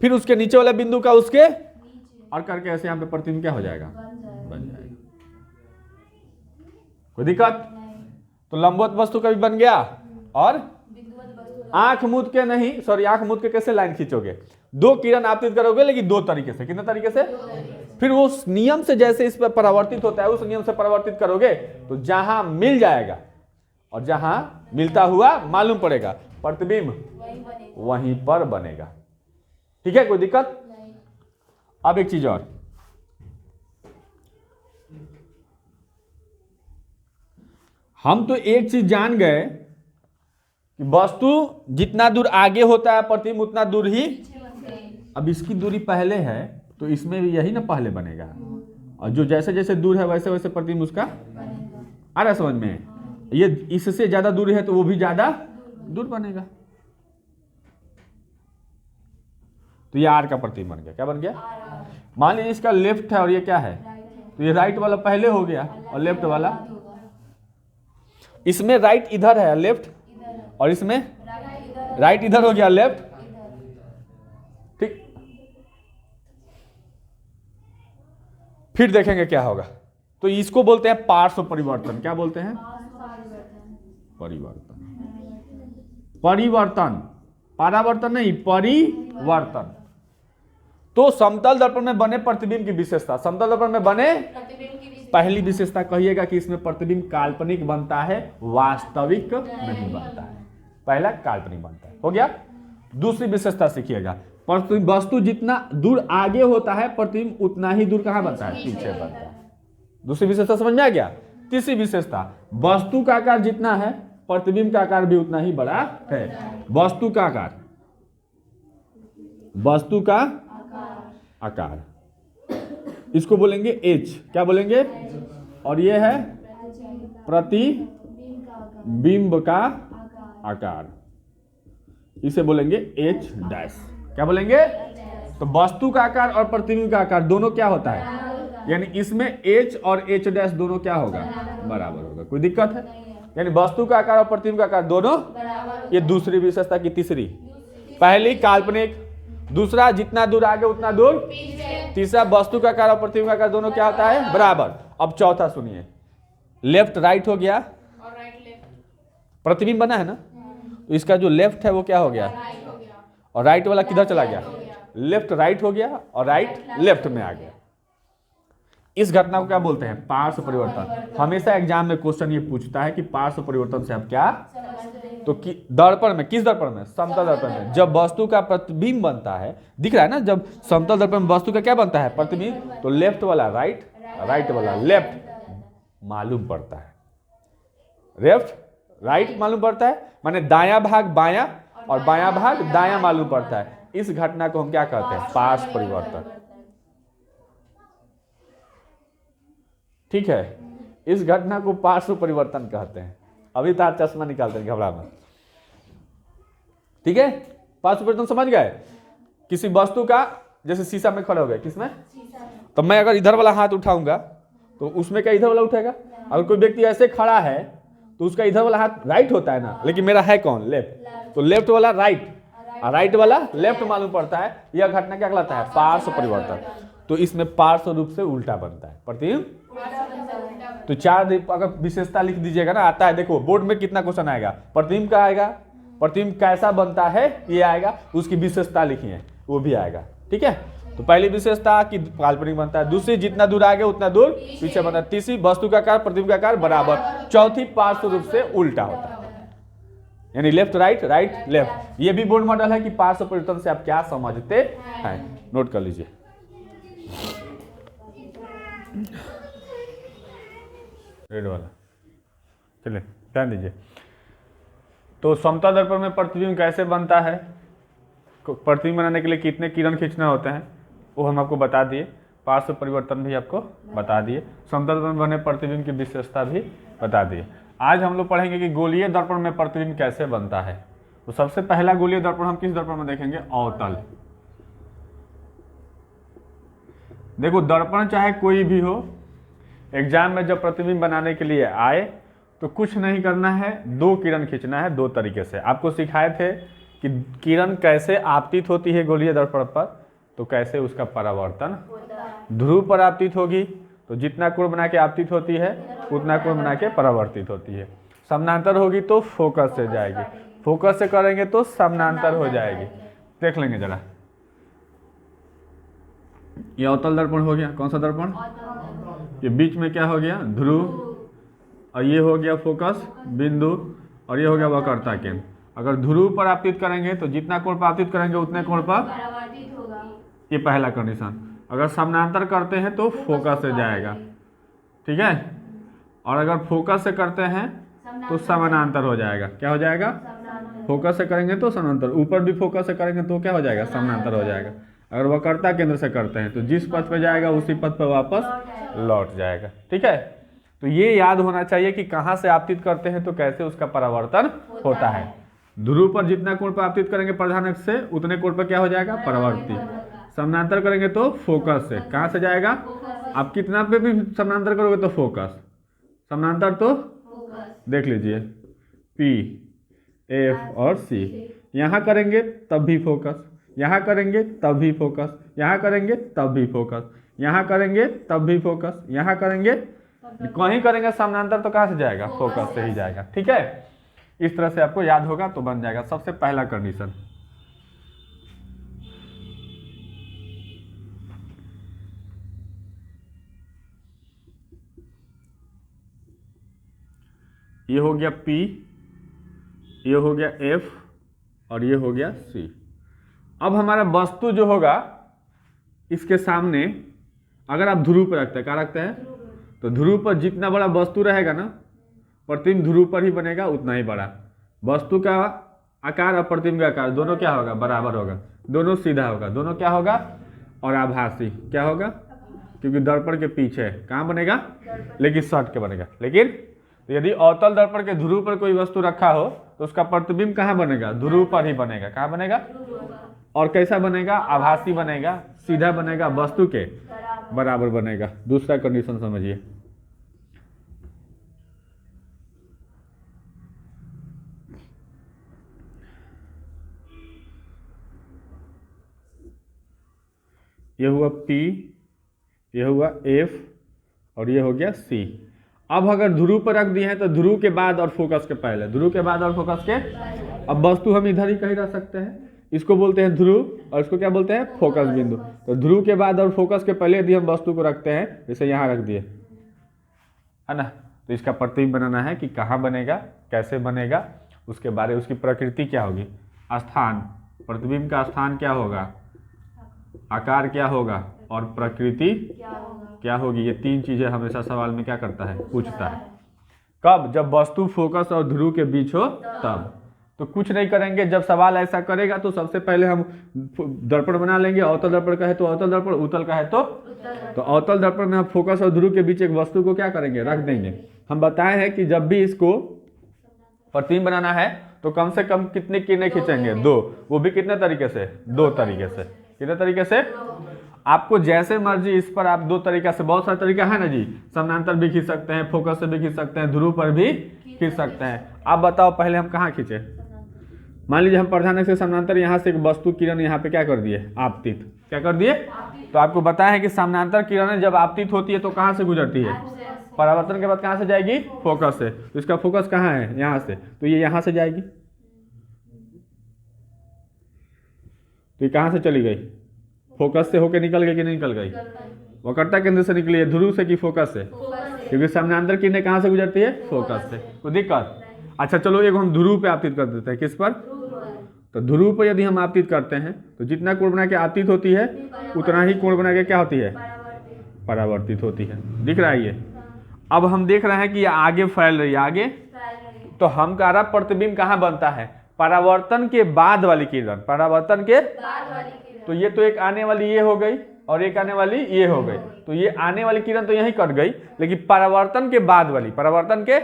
फिर उसके नीचे वाले बिंदु का उसके, और करके ऐसे यहां पे प्रतिबिंब क्या हो जाएगा? बन जाएगा। कोई दिक्कत? तो लंबवत वस्तु का भी बन गया, और आंख मूंद के नहीं, सॉरी, आंख मूंद के कैसे लाइन खींचोगे? दो किरण आपतित करोगे, लेकिन दो तरीके से। कितने तरीके से? फिर उस नियम से जैसे इस पर परावर्तित होता है, उस नियम से परावर्तित करोगे तो जहां मिल जाएगा और जहां मिलता हुआ मालूम पड़ेगा, प्रतिबिंब वहीं पर बनेगा। ठीक है, कोई दिक्कत? अब एक चीज और, हम तो एक चीज जान गए कि वस्तु जितना दूर आगे होता है प्रतिबिंब उतना दूर ही। अब इसकी दूरी पहले है तो इसमें भी यही ना पहले बनेगा, और जो जैसे जैसे दूर है वैसे वैसे प्रतिबिंब उसका आ रहा समझ में? ये इससे ज्यादा दूर है तो वो भी ज्यादा दूर बनेगा। तो ये आर का प्रतिबिंब बन गया। क्या बन गया? मान लीजिए इसका लेफ्ट है और ये क्या है, तो ये राइट वाला पहले हो गया और लेफ्ट वाला, इसमें राइट इधर है लेफ्ट, और इसमें राइट इधर हो गया लेफ्ट। ठीक, फिर देखेंगे क्या होगा। तो इसको बोलते हैं पार्श्व परिवर्तन। क्या बोलते हैं? परिवर्तन। परिवर्तन, परावर्तन नहीं, परिवर्तन। तो समतल दर्पण में बने प्रतिबिंब की विशेषता, समतल दर्पण में बने पहली विशेषता कहिएगा कि इसमें प्रतिबिंब काल्पनिक बनता है, वास्तविक नहीं बनता है। पहला काल्पनिक बनता है, हो गया। दूसरी विशेषता सीखिएगा, वस्तु जितना दूर आगे होता है प्रतिबिंब उतना ही दूर कहां बनता है? पीछे बनता है। दूसरी विशेषता समझ में आ गया। तीसरी विशेषता, वस्तु का आकार जितना है प्रतिबिंब का आकार भी उतना ही बड़ा है। वस्तु का आकार, वस्तु का आकार, इसको बोलेंगे एच। क्या बोलेंगे? और ये है प्रतिबिंब का आकार, इसे बोलेंगे एच डैश। क्या बोलेंगे? तो वस्तु का आकार और प्रतिबिंब का आकार दोनों क्या होता है? यानी इसमें एच और एच डैश दोनों क्या होगा? बराबर होगा। कोई दिक्कत है? यानी वस्तु का आकार और प्रतिबिंब का आकार दोनों, ये दूसरी विशेषता की तीसरी। पहली काल्पनिक, दूसरा जितना दूर आगे उतना दूर, तीसरा वस्तु का आकार और प्रतिबिंब का आकार दोनों क्या होता है? बराबर। अब चौथा सुनिए, लेफ्ट राइट हो गया
और राइट लेफ्ट,
प्रतिबिंब बना है ना, तो इसका जो लेफ्ट है वो क्या हो गया?
राइट हो गया,
और राइट वाला किधर चला गया? लेफ्ट राइट हो गया और राइट लेफ्ट में आ गया। इस घटना को क्या बोलते हैं? पार्श्व परिवर्तन। हमेशा एग्जाम में क्वेश्चन ये पूछता है कि पार्श्व परिवर्तन से आप क्या, तो दर्पण में, किस दर्पण में? समतल दर्पण में। जब वस्तु का प्रतिबिंब बनता है, दिख रहा है ना, जब समतल दर्पण में वस्तु का क्या बनता है? प्रतिबिंब, तो लेफ्ट वाला राइट, राइट वाला लेफ्ट मालूम पड़ता है। लेफ्ट राइट मालूम पड़ता है, माने दायां भाग बायां और बायां भाग दायां मालूम पड़ता है। इस घटना को हम क्या कहते हैं? पार्श्व परिवर्तन। ठीक है, इस घटना को पार्श्व परिवर्तन कहते हैं। अभी तार चश्मा निकालते हैं, घबरा मत। ठीक है, पार्श्व परिवर्तन समझ गए। किसी वस्तु का, जैसे शीशा में खड़े हो गए, किसमें, तो मैं अगर इधर वाला हाथ उठाऊंगा तो उसमें क्या इधर वाला उठेगा। अगर कोई व्यक्ति ऐसे खड़ा है तो उसका इधर वाला हाथ राइट होता है ना, लेकिन मेरा है कौन, लेफ्ट, तो लेफ्ट वाला राइट और राइट वाला लेफ्ट मालूम पड़ता है। यह घटना क्या कहलाता है, पार्श्व परिवर्तन। तो इसमें पार्श्व रूप से उल्टा बनता है प्रतिबिंब। तो चार अगर विशेषता लिख दीजिएगा ना, आता है, देखो बोर्ड में कितना क्वेश्चन आएगा, प्रतिबिंब का आएगा, प्रतिबिंब कैसा बनता है ये आएगा, उसकी विशेषता लिखिए वो भी आएगा। ठीक है, तो पहली विशेषता कि काल्पनिक बनता है, दूसरी जितना दूर आगे उतना दूर पीछे बनता है, तीसरी वस्तु का आकार प्रतिबिंब का आकार बराबर, चौथी पार्श्व रूप से उल्टा होता है, यानी लेफ्ट राइट राइट लेफ्ट। ये भी बोर्ड मॉडल है कि पार्श्व परिवर्तन से आप क्या समझते हैं, नोट कर लीजिए। रेड वाला, चलिए ध्यान दीजिए। तो समतल दर्पण में प्रतिबिंब कैसे बनता है, प्रतिबिंब बनाने के लिए कितने किरण खींचना होते हैं वो हम आपको बता दिए, पार्श्व परिवर्तन भी आपको बता दिए, समतल दर्पण में बने प्रतिबिंब की विशेषता भी बता दिए। आज हम लोग पढ़ेंगे कि गोलीय दर्पण में प्रतिबिंब कैसे बनता है। तो सबसे पहला गोलीय दर्पण हम किस दर्पण में देखेंगे, अवतल। देखो दर्पण चाहे कोई भी हो, एग्जाम में जब प्रतिबिंब बनाने के लिए आए तो कुछ नहीं करना है, दो किरण खींचना है। दो तरीके से आपको सिखाए थे कि किरण कैसे आपतित होती है गोलीय दर्पण पर, तो कैसे उसका परावर्तन, ध्रुव पर आपतित होगी तो जितना कोण बना के आपतित होती है उतना कोण बना के परावर्तित होती है। समानांतर होगी तो फोकस से जाएगी, फोकस से करेंगे तो समानांतर हो जाएगी। देख लेंगे जरा, ये अवतल दर्पण हो गया, कौन सा दर्पण, ये बीच में क्या हो गया, ध्रुव, और ये हो गया फोकस बिंदु, और ये हो गया वक्रता केंद्र। अगर ध्रुव पर आपतित करेंगे तो जितना कोण पर आपतित करेंगे उतने कोण पर, ये पहला कंडीशन। अगर समानांतर करते हैं तो फोकस से जाएगा, ठीक है, और अगर फोकस से करते हैं तो समानांतर हो जाएगा। क्या हो जाएगा, फोकस से करेंगे तो समानांतर, ऊपर भी फोकस से करेंगे तो क्या हो जाएगा, समानांतर हो जाएगा। अगर वक्रता केंद्र से करते हैं तो जिस पथ पे जाएगा उसी पथ पे वापस लौट जाएगा। ठीक है, तो ये याद होना चाहिए कि कहाँ से आपतित करते हैं तो कैसे उसका परावर्तन होता है। ध्रुव पर जितना कोण पर आपतित करेंगे प्रधान अक्ष से उतने कोण पर क्या हो जाएगा, परावर्तित। समानांतर करेंगे तो फोकस से, कहाँ से जाएगा, आप कितना पे भी समानांतर करोगे तो फोकस, समानांतर तो देख लीजिए पी एफ और सी, यहाँ करेंगे तब भी फोकस, यहाँ करेंगे तब भी फोकस, यहाँ करेंगे तब भी फोकस, यहाँ करेंगे तब भी फोकस, यहाँ करेंगे, कहीं करेंगे समानांतर तो कहाँ से जाएगा, फोकस से ही जाएगा। ठीक है, इस तरह से आपको याद होगा तो बन जाएगा। सबसे पहला कंडीशन, ये हो गया P, ये हो गया F और ये हो गया C। अब हमारा वस्तु जो होगा इसके सामने अगर आप ध्रुव पर रखते हैं, क्या रखते हैं, तो ध्रुव पर जितना बड़ा वस्तु रहेगा ना, प्रतिबिंब ध्रुव पर ही बनेगा उतना ही बड़ा। वस्तु का आकार और प्रतिबिंब का आकार दोनों क्या होगा, बराबर होगा, दोनों सीधा होगा, दोनों क्या होगा, और आभासी क्या होगा, क्योंकि दर्पण के पीछे कहाँ बनेगा, लेकिन सट के बनेगा। लेकिन यदि अवतल दर्पण के ध्रुव पर कोई वस्तु रखा हो तो उसका प्रतिबिंब कहाँ बनेगा, ध्रुव पर ही बनेगा। कहाँ बनेगा, और कैसा बनेगा, आभासी बनेगा, सीधा बनेगा, वस्तु के बराबर बनेगा। दूसरा कंडीशन समझिए, ये हुआ P, ये हुआ F और ये हो गया C। अब अगर ध्रुव पर रख दिए हैं तो ध्रुव के बाद और फोकस के पहले, ध्रुव के बाद और फोकस के, अब वस्तु हम इधर ही कहीं रख सकते हैं, इसको बोलते हैं ध्रुव और इसको क्या बोलते हैं, फोकस बिंदु। तो ध्रुव के बाद और फोकस के पहले यदि हम वस्तु को रखते हैं, जैसे यहाँ रख दिए है ना, तो इसका प्रतिबिंब बनाना है कि कहाँ बनेगा, कैसे बनेगा, उसके बारे उसकी प्रकृति क्या होगी, स्थान, प्रतिबिंब का स्थान क्या होगा, आकार क्या होगा और प्रकृति क्या होगी। ये तीन चीजें हमेशा सवाल में क्या करता है, पूछता है। कब, जब वस्तु फोकस और ध्रुव के बीच हो तब। तो कुछ नहीं करेंगे, जब सवाल ऐसा करेगा तो सबसे पहले हम दर्पण बना लेंगे। अवतल दर्पण का है तो अवतल दर्पण, उत्तल का है तो अवतल दर्पण में हम फोकस और ध्रुव के बीच एक वस्तु को क्या करेंगे, रख देंगे। हम बताए हैं कि जब भी इसको प्रतिबिंब बनाना है तो कम से कम कितने किरणें खींचेंगे? 2। वो भी कितने तरीके से? 2 तरीके से। कितने तरीके से? आपको जैसे मर्जी इस पर आप 2 तरीका से, बहुत सारे तरीका है ना जी, समानांतर भी खींच सकते हैं, फोकस से भी खींच सकते हैं, ध्रुव पर भी खींच सकते हैं। आप बताओ पहले हम कहाँ खींचे? मान लीजिए हम प्रधान अक्ष से समानांतर यहाँ से एक वस्तु किरण यहाँ पे क्या कर दिए? आपतित। क्या कर दिए? तो आपको बताया है कि समानांतर किरणें जब आपतित होती है तो कहाँ से गुजरती है? परावर्तन के बाद कहाँ से जाएगी? फोकस से। तो इसका फोकस कहाँ है? यहाँ से। तो ये यहाँ से जाएगी, तो ये कहाँ से चली गई? फोकस से होके निकल गई कि नहीं निकल गई? वक्रता केंद्र से निकली है, ध्रुव से कि फोकस से? क्योंकि समानांतर किरणें कहाँ से गुजरती है? फोकस से। कोई दिक्कत? अच्छा चलो एक हम ध्रुव पे आपतित कर देते हैं। किस पर? तो ध्रुव पर यदि हम आपतित करते हैं तो जितना कोण बना के आपतित होती है उतना ही कोण बना के क्या होती है? परावर्तित होती है। दिख रहा है ये? अब हम देख रहे हैं कि ये आगे फैल रही है, आगे। तो हम कह रहा प्रतिबिंब कहाँ बनता है? परावर्तन के बाद वाली किरण। परावर्तन के तो ये तो एक आने वाली ये हो गई और एक आने वाली ये हो गई, तो ये आने वाली किरण तो यहीं कट गई, लेकिन परावर्तन के बाद वाली, परावर्तन के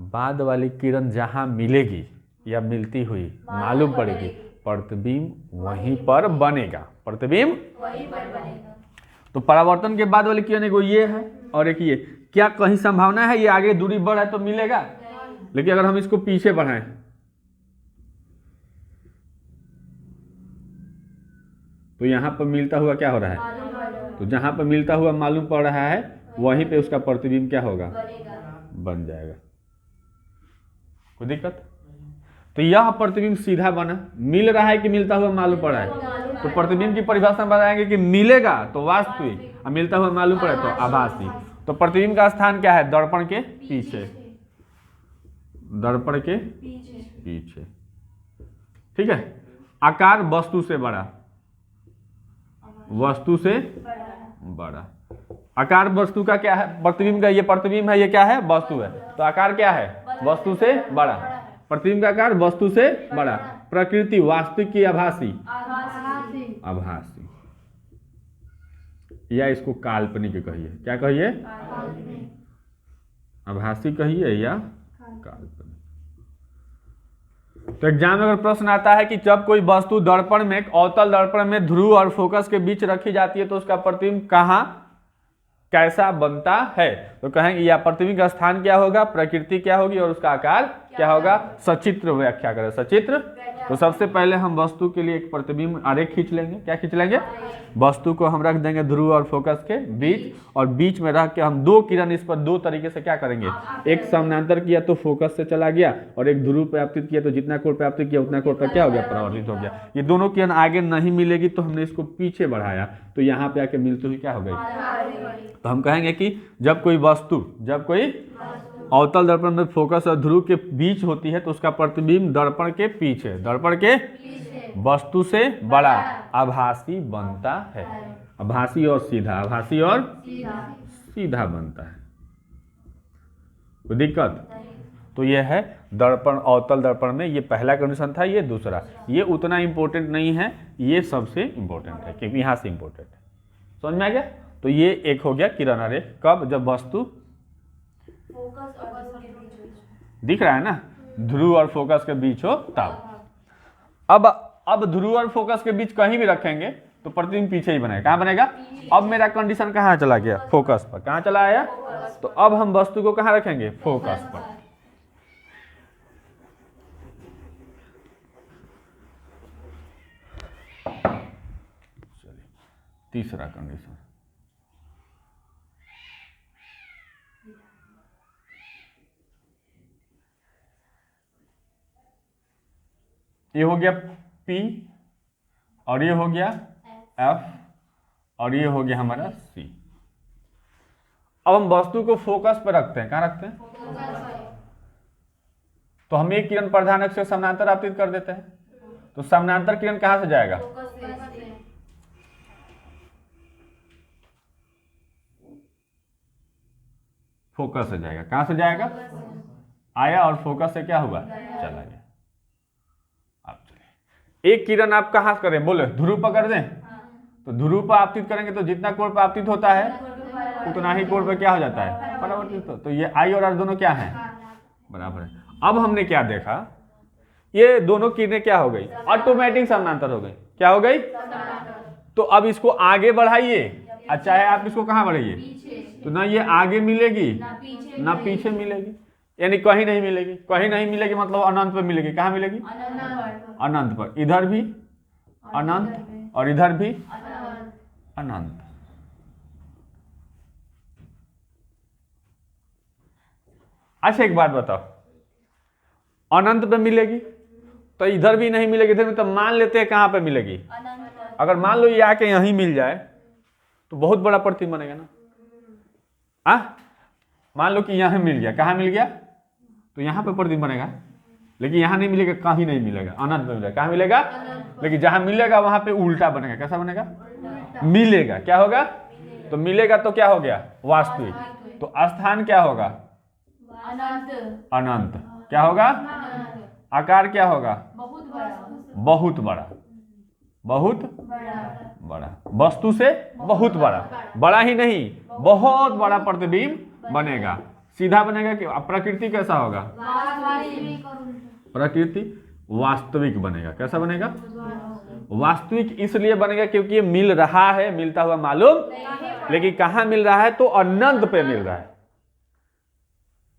बाद वाली किरण जहां मिलेगी या मिलती हुई मालूम पड़ेगी, प्रतिबिंब वहीं पर बनेगा। प्रतिबिंब वहीं पर बनेगा। तो परावर्तन के बाद वाली किरण एगो ये है और एक ये। क्या कहीं संभावना है ये आगे दूरी बढ़े तो मिलेगा? लेकिन अगर हम इसको पीछे बढ़ाएं तो यहां पर मिलता हुआ क्या हो रहा है? तो जहां पर मिलता हुआ मालूम पड़ रहा है वहीं पे उसका प्रतिबिंब क्या होगा? बन जाएगा। कोई दिक्कत? तो यह प्रतिबिंब सीधा बना, मिल रहा है कि मिलता हुआ मालूम पड़ रहा है? तो प्रतिबिंब की परिभाषा बताएंगे कि मिलेगा तो वास्तविक और मिलता हुआ मालूम पड़े तो आभासी। तो प्रतिबिंब का स्थान क्या है? दर्पण के पीछे। दर्पण के पीछे। ठीक है। आकार वस्तु से बड़ा, वस्तु से बड़ा। आकार वस्तु का क्या है? प्रतिबिंब का ये प्रतिबिंब है, ये क्या है? वस्तु है। तो आकार क्या है? वस्तु से बड़ा। प्रतिबिंब का आकार वस्तु से बड़ा। प्रकृति वास्तविक की आभासी? आभासी। या इसको काल्पनिक कहिए। क्या कहिए? आभासी कहिए या काल्पनिक। तो एग्जाम में अगर प्रश्न आता है कि जब कोई वस्तु दर्पण में, अवतल दर्पण में ध्रुव और फोकस के बीच रखी जाती है तो उसका प्रतिबिंब कहाँ कैसा बनता है? तो कहेंगे या प्रतिबिंब का स्थान क्या होगा, प्रकृति क्या होगी और उसका आकार क्या होगा? सचित्र व्याख्या करें। सचित्र। तो सबसे पहले हम वस्तु के लिए एक प्रतिबिंब आरेख खींच लेंगे। क्या खींच लेंगे? वस्तु को हम रख देंगे ध्रुव और फोकस के बीच, और बीच में रख के हम 2 किरण इस पर 2 तरीके से क्या करेंगे? एक समानांतर किया तो फोकस से चला गया, और एक ध्रुव पे आपतित किया तो जितना कोण पे आपतित किया उतना कोण पर क्या हो गया? परावर्तित हो गया। ये दोनों किरण आगे नहीं मिलेगी तो हमने इसको पीछे बढ़ाया, तो यहाँ पे आके मिलती हुई क्या हो गई? तो हम कहेंगे कि जब कोई वस्तु, जब कोई अवतल दर्पण में फोकस और ध्रुव के बीच होती है तो उसका प्रतिबिंब दर्पण के पीछे, दर्पण के वस्तु से बड़ा आभासी बनता है। आभासी और सीधा, आभासी और सीधा बनता है। कोई दिक्कत? तो ये है दर्पण, अवतल दर्पण में ये पहला कंडीशन था, ये दूसरा। ये उतना इंपॉर्टेंट नहीं है, ये सबसे इंपॉर्टेंट है क्योंकि यहाँ से इंपॉर्टेंट है। समझ में आ गया? तो ये एक हो गया किरण आरेख। कब? जब वस्तु दिख रहा है ना, ध्रुव और फोकस के बीच हो तब। अब ध्रुव और फोकस के बीच कहीं भी रखेंगे तो प्रतिबिंब पीछे ही बनेगा। कहाँ बनेगा? अब मेरा कंडीशन कहाँ चला गया? फोकस पर। कहाँ चला आया? तो अब हम वस्तु को कहाँ रखेंगे? फोकस पर। चलिए तीसरा कंडीशन। ये हो गया P और ये हो गया F और ये हो गया हमारा C। अब हम वस्तु को फोकस पर रखते हैं। कहाँ रखते हैं? तो हम एक किरण प्रधान अक्ष से समानांतर आपतित कर देते हैं, तो समानांतर किरण कहाँ से जाएगा? फोकस से जाएगा। कहाँ से जाएगा? आया और फोकस से क्या हुआ? चला गया। एक किरण आप कहाँ करें? बोले ध्रुव पर कर दें, तो ध्रुव पर आपतित करेंगे तो जितना कोण पर आपतित होता है उतना ही कोण पर क्या हो जाता है? परावर्तित। तो ये I और R दोनों क्या हैं? बराबर है। अब हमने क्या देखा, ये दोनों किरणें क्या हो गई, ऑटोमेटिक समानांतर हो गई। क्या हो गई, तो अब इसको आगे बढ़ाइए, चाहे आप इसको कहाँ बढ़ाइए, तो ना ये आगे मिलेगी ना पीछे मिलेगी, यानी कहीं नहीं मिलेगी। कहीं नहीं मिलेगी मतलब अनंत पर मिलेगी। कहाँ मिलेगी, अनंत पर। इधर भी अनंत और इधर भी अनंत। अच्छा एक बात बताओ, अनंत पे मिलेगी तो इधर भी नहीं मिलेगी, इधर भी, तो मान लेते हैं कहाँ पे मिलेगी। अगर मान लो ये आके यहीं मिल जाए तो बहुत बड़ा प्रतिबिंब बनेगा ना। मान लो कि यहाँ मिल गया, कहाँ मिल गया, तो यहाँ पे प्रतिबिंब बनेगा, लेकिन यहाँ नहीं मिलेगा, कहीं नहीं मिलेगा, अनंत में मिलेगा। कहाँ मिलेगा, लेकिन जहां मिलेगा वहां पे उल्टा बनेगा। कैसा बनेगा, मिलेगा। क्या होगा, तो मिलेगा तो क्या हो गया, वास्तविक। तो स्थान क्या होगा, अनंत। क्या होगा, आकार क्या होगा, बहुत बड़ा। बहुत बड़ा, वस्तु से बहुत बड़ा, बड़ा ही नहीं बहुत बड़ा प्रतिबिंब बनेगा। सीधा बनेगा कि प्रकृति कैसा होगा, प्रकृति वास्तविक बनेगा। कैसा बनेगा, वास्तविक इसलिए बनेगा क्योंकि ये मिल रहा है, मिलता हुआ मालूम, लेकिन कहां मिल रहा है, तो अनंत पे मिल रहा है।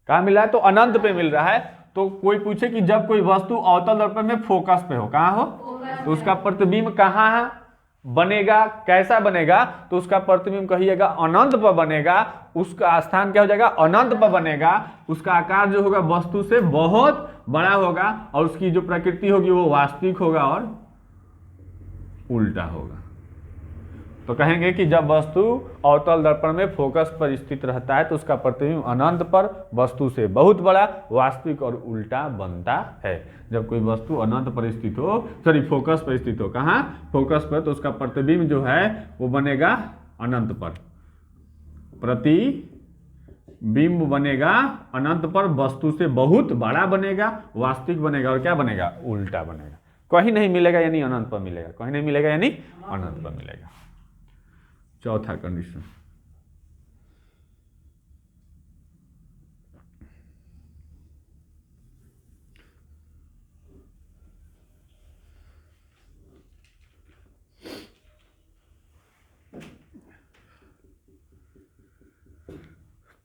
कहां मिल रहा है, तो अनंत पे मिल रहा है। तो कोई पूछे कि जब कोई वस्तु अवतल दर्पण में फोकस पे हो, कहां हो, तो उसका प्रतिबिंब कहां बनेगा, कैसा बनेगा, तो उसका प्रतिबिंब कहिएगा अनंत पर बनेगा। उसका स्थान क्या हो जाएगा, अनंत पर बनेगा। उसका आकार जो होगा वस्तु से बहुत बड़ा होगा, और उसकी जो प्रकृति होगी वो वास्तविक होगा और उल्टा होगा। तो कहेंगे कि जब वस्तु अवतल दर्पण में फोकस पर स्थित रहता है तो उसका प्रतिबिंब अनंत पर वस्तु से बहुत बड़ा, वास्तविक और उल्टा बनता है। जब कोई वस्तु अनंत पर स्थित हो, सॉरी फोकस पर स्थित हो, कहाँ, फोकस पर, तो उसका प्रतिबिंब जो है वो बनेगा अनंत पर। प्रतिबिंब बनेगा अनंत पर, वस्तु से बहुत बड़ा बनेगा, वास्तविक बनेगा और क्या बनेगा, उल्टा बनेगा। कहीं नहीं मिलेगा यानी अनंत पर मिलेगा, कहीं नहीं मिलेगा यानी अनंत पर मिलेगा। चौथा कंडीशन,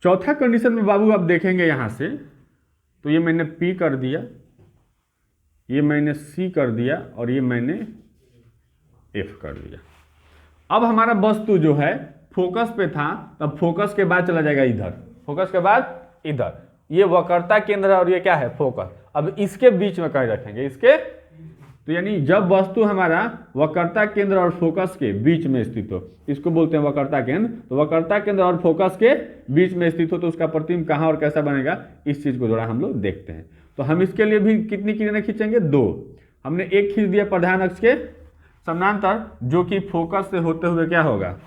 चौथा कंडीशन में बाबू आप देखेंगे यहां से, तो ये मैंने P कर दिया, ये मैंने C कर दिया और ये मैंने F कर दिया। अब हमारा वस्तु जो है फोकस पे था, तब फोकस के बाद चला जाएगा इधर, फोकस के बाद इधर। ये वक्रता केंद्र और ये क्या है, फोकस। अब इसके बीच में कहीं रखेंगे, इसके, तो यानी जब वस्तु हमारा वक्रता केंद्र और फोकस के बीच में स्थित हो, इसको बोलते हैं वक्रता केंद्र। तो वक्रता केंद्र और फोकस के बीच में स्थित हो तो उसका प्रतिबिंब कहाँ और कैसा बनेगा, इस चीज को थोड़ा हम लोग देखते हैं। तो हम इसके लिए भी कितनी किरणें खींचेंगे, 2। हमने एक खींच दिया प्रधान अक्ष के समानांतर, जो कि फोकस से होते हुए क्या होगा,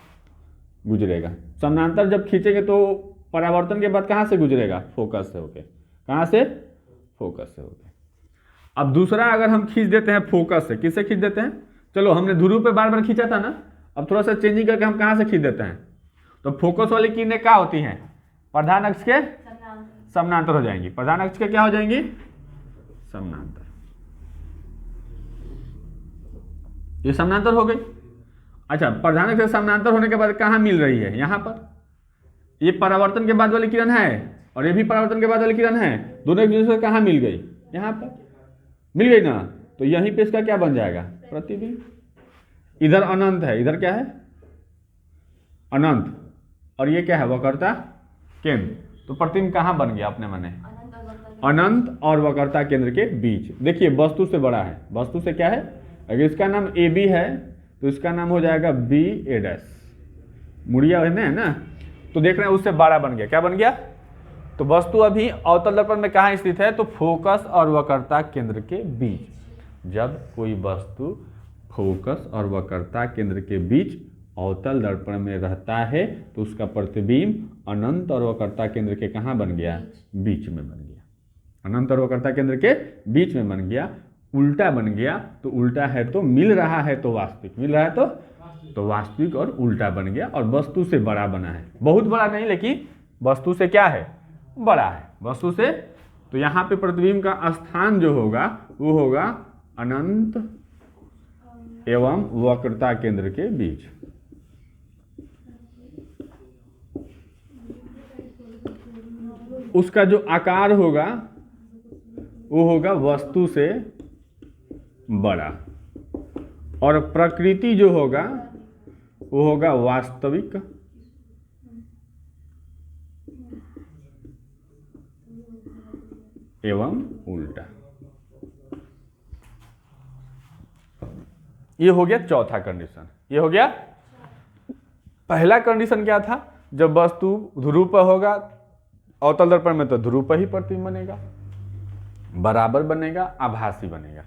गुजरेगा। समानांतर जब खींचेंगे तो परावर्तन के बाद कहाँ से गुजरेगा, फोकस से होके। कहाँ से, फोकस से होके। अब दूसरा अगर हम खींच देते हैं फोकस से, किससे खींच देते हैं, चलो हमने ध्रुव पे बार बार खींचा था ना, अब थोड़ा सा चेंजिंग करके हम कहाँ से खींच देते हैं, तो फोकस वाली किरणें क्या होती हैं, प्रधान अक्ष के समानांतर हो जाएंगी। प्रधान अक्ष के क्या हो जाएंगी, समानांतर। ये समानांतर हो गई। अच्छा, प्रधान अक्ष के समानांतर होने के बाद कहाँ मिल रही है, यहाँ पर। ये परावर्तन के बाद वाली किरण है और ये भी परावर्तन के बाद वाली किरण है, दोनों एक दूसरे से कहाँ मिल गई, यहाँ पर मिल गई ना। तो यहीं पे इसका क्या बन जाएगा, प्रतिबिंब। इधर अनंत है, इधर क्या है, अनंत, और ये क्या है, वक्रता केंद्र। तो प्रतिबिंब कहाँ बन गया अपने मने, अनंत और वक्रता केंद्र के बीच। देखिए वस्तु से बड़ा है, वस्तु से क्या है, अगर इसका नाम AB है तो इसका नाम हो जाएगा BA', मुड़िया है ना। तो देख रहे हैं उससे बड़ा बन गया, क्या बन गया। तो वस्तु अभी अवतल दर्पण में कहाँ स्थित है, तो फोकस और वक्रता केंद्र के बीच। जब कोई वस्तु फोकस और वक्रता केंद्र के बीच अवतल दर्पण में रहता है तो उसका प्रतिबिंब अनंत और वक्रता केंद्र के कहाँ बन गया, बीच में बन गया। अनंत और वक्रता केंद्र के बीच में बन गया, उल्टा बन गया। तो उल्टा है तो मिल रहा है तो वास्तविक, मिल रहा है तो वास्तविक और उल्टा बन गया। और वस्तु से बड़ा बना है, बहुत बड़ा नहीं लेकिन वस्तु से क्या है, बड़ा है, वस्तु से तो यहाँ पे प्रतिबिंब का स्थान जो होगा वो होगा अनंत एवं वक्रता केंद्र के बीच। उसका जो आकार होगा वो होगा वस्तु से बड़ा, और प्रकृति जो होगा वो होगा वास्तविक एवं उल्टा। ये हो गया चौथा कंडीशन। ये हो गया पहला कंडीशन क्या था, जब वस्तु ध्रुव पर होगा अवतल दर्पण में तो ध्रुव पर ही प्रतिबिंब बनेगा, बराबर बनेगा, आभासी बनेगा।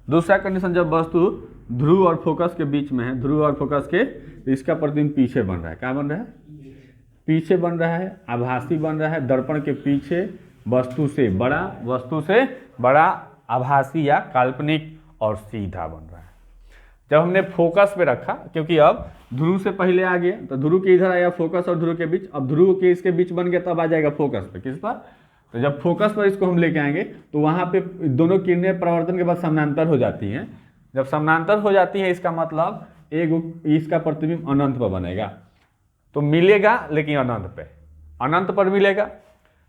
दूसरा कंडीशन, जब वस्तु ध्रुव और फोकस के बीच में है, ध्रुव और फोकस के, तो इसका प्रतिबिंब पीछे बन रहा है। क्या बन रहा है? पीछे बन रहा है, आभासी बन रहा है, दर्पण के पीछे, वस्तु से बड़ा, आभासी या काल्पनिक और सीधा बन रहा है। जब हमने फोकस पे रखा, क्योंकि अब ध्रुव से पहले आ गया तो ध्रुव के इधर आया फोकस और ध्रुव के बीच, अब ध्रुव के इसके बीच बन गया, तब आ जाएगा फोकस पे। किस पर? तो जब फोकस पर इसको हम लेके आएंगे तो वहां पे दोनों किरणें परावर्तन के बाद समानांतर हो जाती हैं। जब समानांतर हो जाती है इसका मतलब एक इसका प्रतिबिंब अनंत पर बनेगा, तो मिलेगा लेकिन अनंत पे, अनंत पर मिलेगा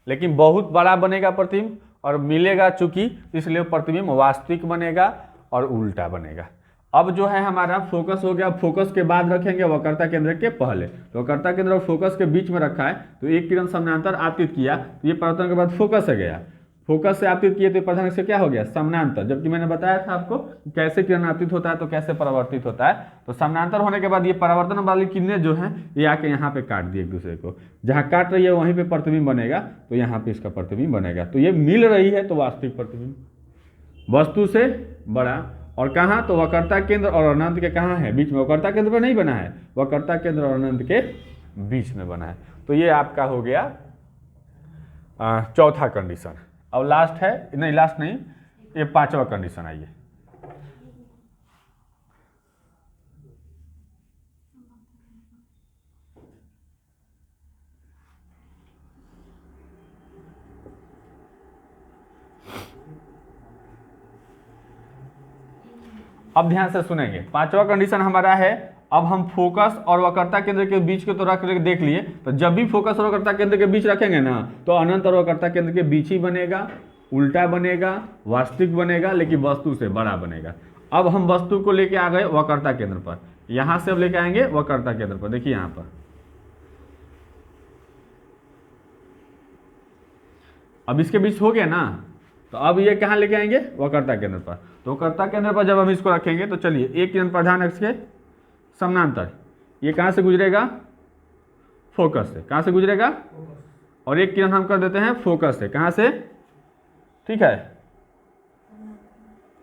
लेकिन बहुत बड़ा बनेगा प्रतिबिंब, और मिलेगा चूंकि इसलिए प्रतिबिंब वास्तविक बनेगा और उल्टा बनेगा। अब जो है हमारा फोकस हो गया, फोकस के बाद रखेंगे वक्रता केंद्र के पहले, तो वक्रता केंद्र और फोकस के बीच में रखा है, तो एक किरण समानांतर आपतित किया तो ये परावर्तन के बाद फोकस से गया, फोकस से आपतित किए तो प्रधान से क्या हो गया? समानांतर। जबकि मैंने बताया था आपको कैसे किरण आपतित होता है तो कैसे परावर्तित होता है, तो समानांतर होने के बाद ये परावर्तन वाली किरणें जो हैं ये आके यहाँ पे काट दी एक दूसरे को, जहाँ काट रही है वहीं पे प्रतिबिंब बनेगा, तो यहाँ पे इसका प्रतिबिंब बनेगा। तो ये मिल रही है तो वास्तविक प्रतिबिंब, वस्तु से बड़ा, और कहाँ? तो वक्रता केंद्र और अनंत के कहाँ है? बीच में। वक्रता केंद्र पर नहीं बना है, वक्रता केंद्र और अनंत के बीच में बना है। तो ये आपका हो गया चौथा कंडीशन। अब लास्ट है, नहीं लास्ट नहीं, ये पांचवा कंडीशन। आइए अब ध्यान से सुनेंगे। पांचवा कंडीशन हमारा है, अब हम फोकस और वक्रता केंद्र के बीच के तो रख देख लिए, तो जब भी फोकस और वक्रता केंद्र के बीच रखेंगे ना तो अनंत और वक्रता केंद्र के बीच ही बनेगा, उल्टा बनेगा, वास्तविक बनेगा, लेकिन वस्तु से बड़ा बनेगा। अब हम वस्तु को लेके आ गए वक्रता केंद्र पर, यहां से अब लेके आएंगे वक्रता केंद्र पर। देखिए यहां पर अब इसके बीच हो गया ना, तो अब ये कहाँ लेके आएंगे? वक्रता केंद्र पर। तो वक्रता केंद्र पर जब हम इसको रखेंगे तो चलिए, एक किरण प्रधान अक्ष के समानांतर, ये कहाँ से गुजरेगा? फोकस से। कहाँ से गुजरेगा? और एक किरण हम कर देते हैं फोकस से। कहाँ से? ठीक है,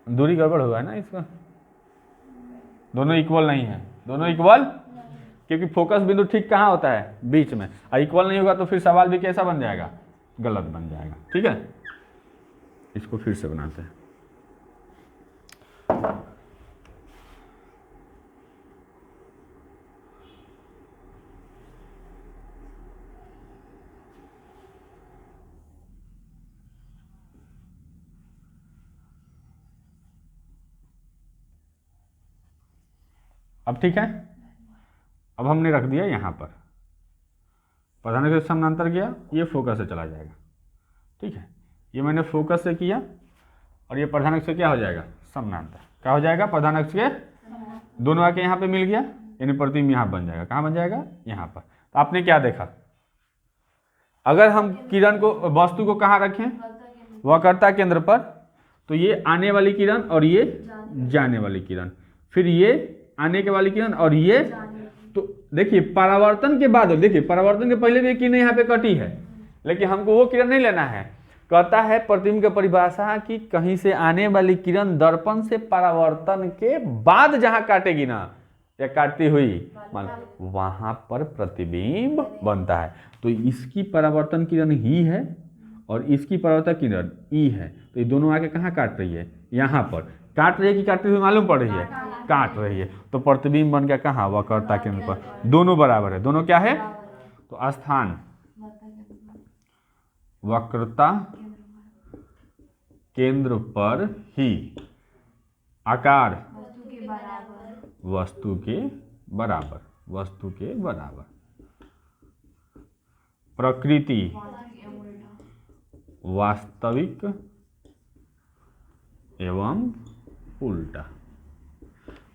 दूरी गड़बड़ हुआ है ना इसका, दोनों इक्वल नहीं है, दोनों इक्वल, क्योंकि फोकस बिंदु ठीक कहाँ होता है? बीच में। और इक्वल नहीं होगा तो फिर सवाल भी कैसा बन जाएगा? गलत बन जाएगा। ठीक है, इसको फिर से बनाते हैं। अब ठीक है, अब हमने रख दिया यहाँ पर, प्रधान अक्ष से समानांतर गया, ये फोकस से चला जाएगा। ठीक है, ये मैंने फोकस से किया और ये प्रधान अक्ष से क्या हो जाएगा? समानांतर। क्या हो जाएगा? प्रधान अक्ष के दोनों आके यहाँ पे मिल गया, यानी प्रतिबिंब यहाँ बन जाएगा। कहाँ बन जाएगा? यहाँ पर। तो आपने क्या देखा, अगर हम किरण को, वस्तु को कहाँ रखें? वक्रता केंद्र पर, तो ये आने वाली किरण और ये जाने वाली किरण, फिर ये आने के वाली किरण और ये, तो देखिए परावर्तन के बाद, देखिए परावर्तन के पहले भी किरण यहाँ पे कटी है, लेकिन हमको वो किरण नहीं लेना है। कहता है प्रतिबिंब की परिभाषा कि कहीं से आने वाली किरण दर्पण से परावर्तन के बाद जहां काटेगी ना, या काटती हुई, मान वहां पर प्रतिबिंब बनता है। तो इसकी परावर्तन किरण ही है और इसकी परावर्तन किरण ई है, तो ये दोनों आके कहाँ काट रही है? यहाँ पर काट रही है कि काटती हुई मालूम पड़ रही है? काट रही है। तो प्रतिबिंब बन गया कहाँ? वक्रता केंद्र पर। दोनों बराबर है, दोनों क्या है? तो स्थान वक्रता केंद्र पर ही, आकार
वस्तु के बराबर,
वस्तु के बराबर, वस्तु के बराबर, प्रकृति वास्तविक एवं उल्टा।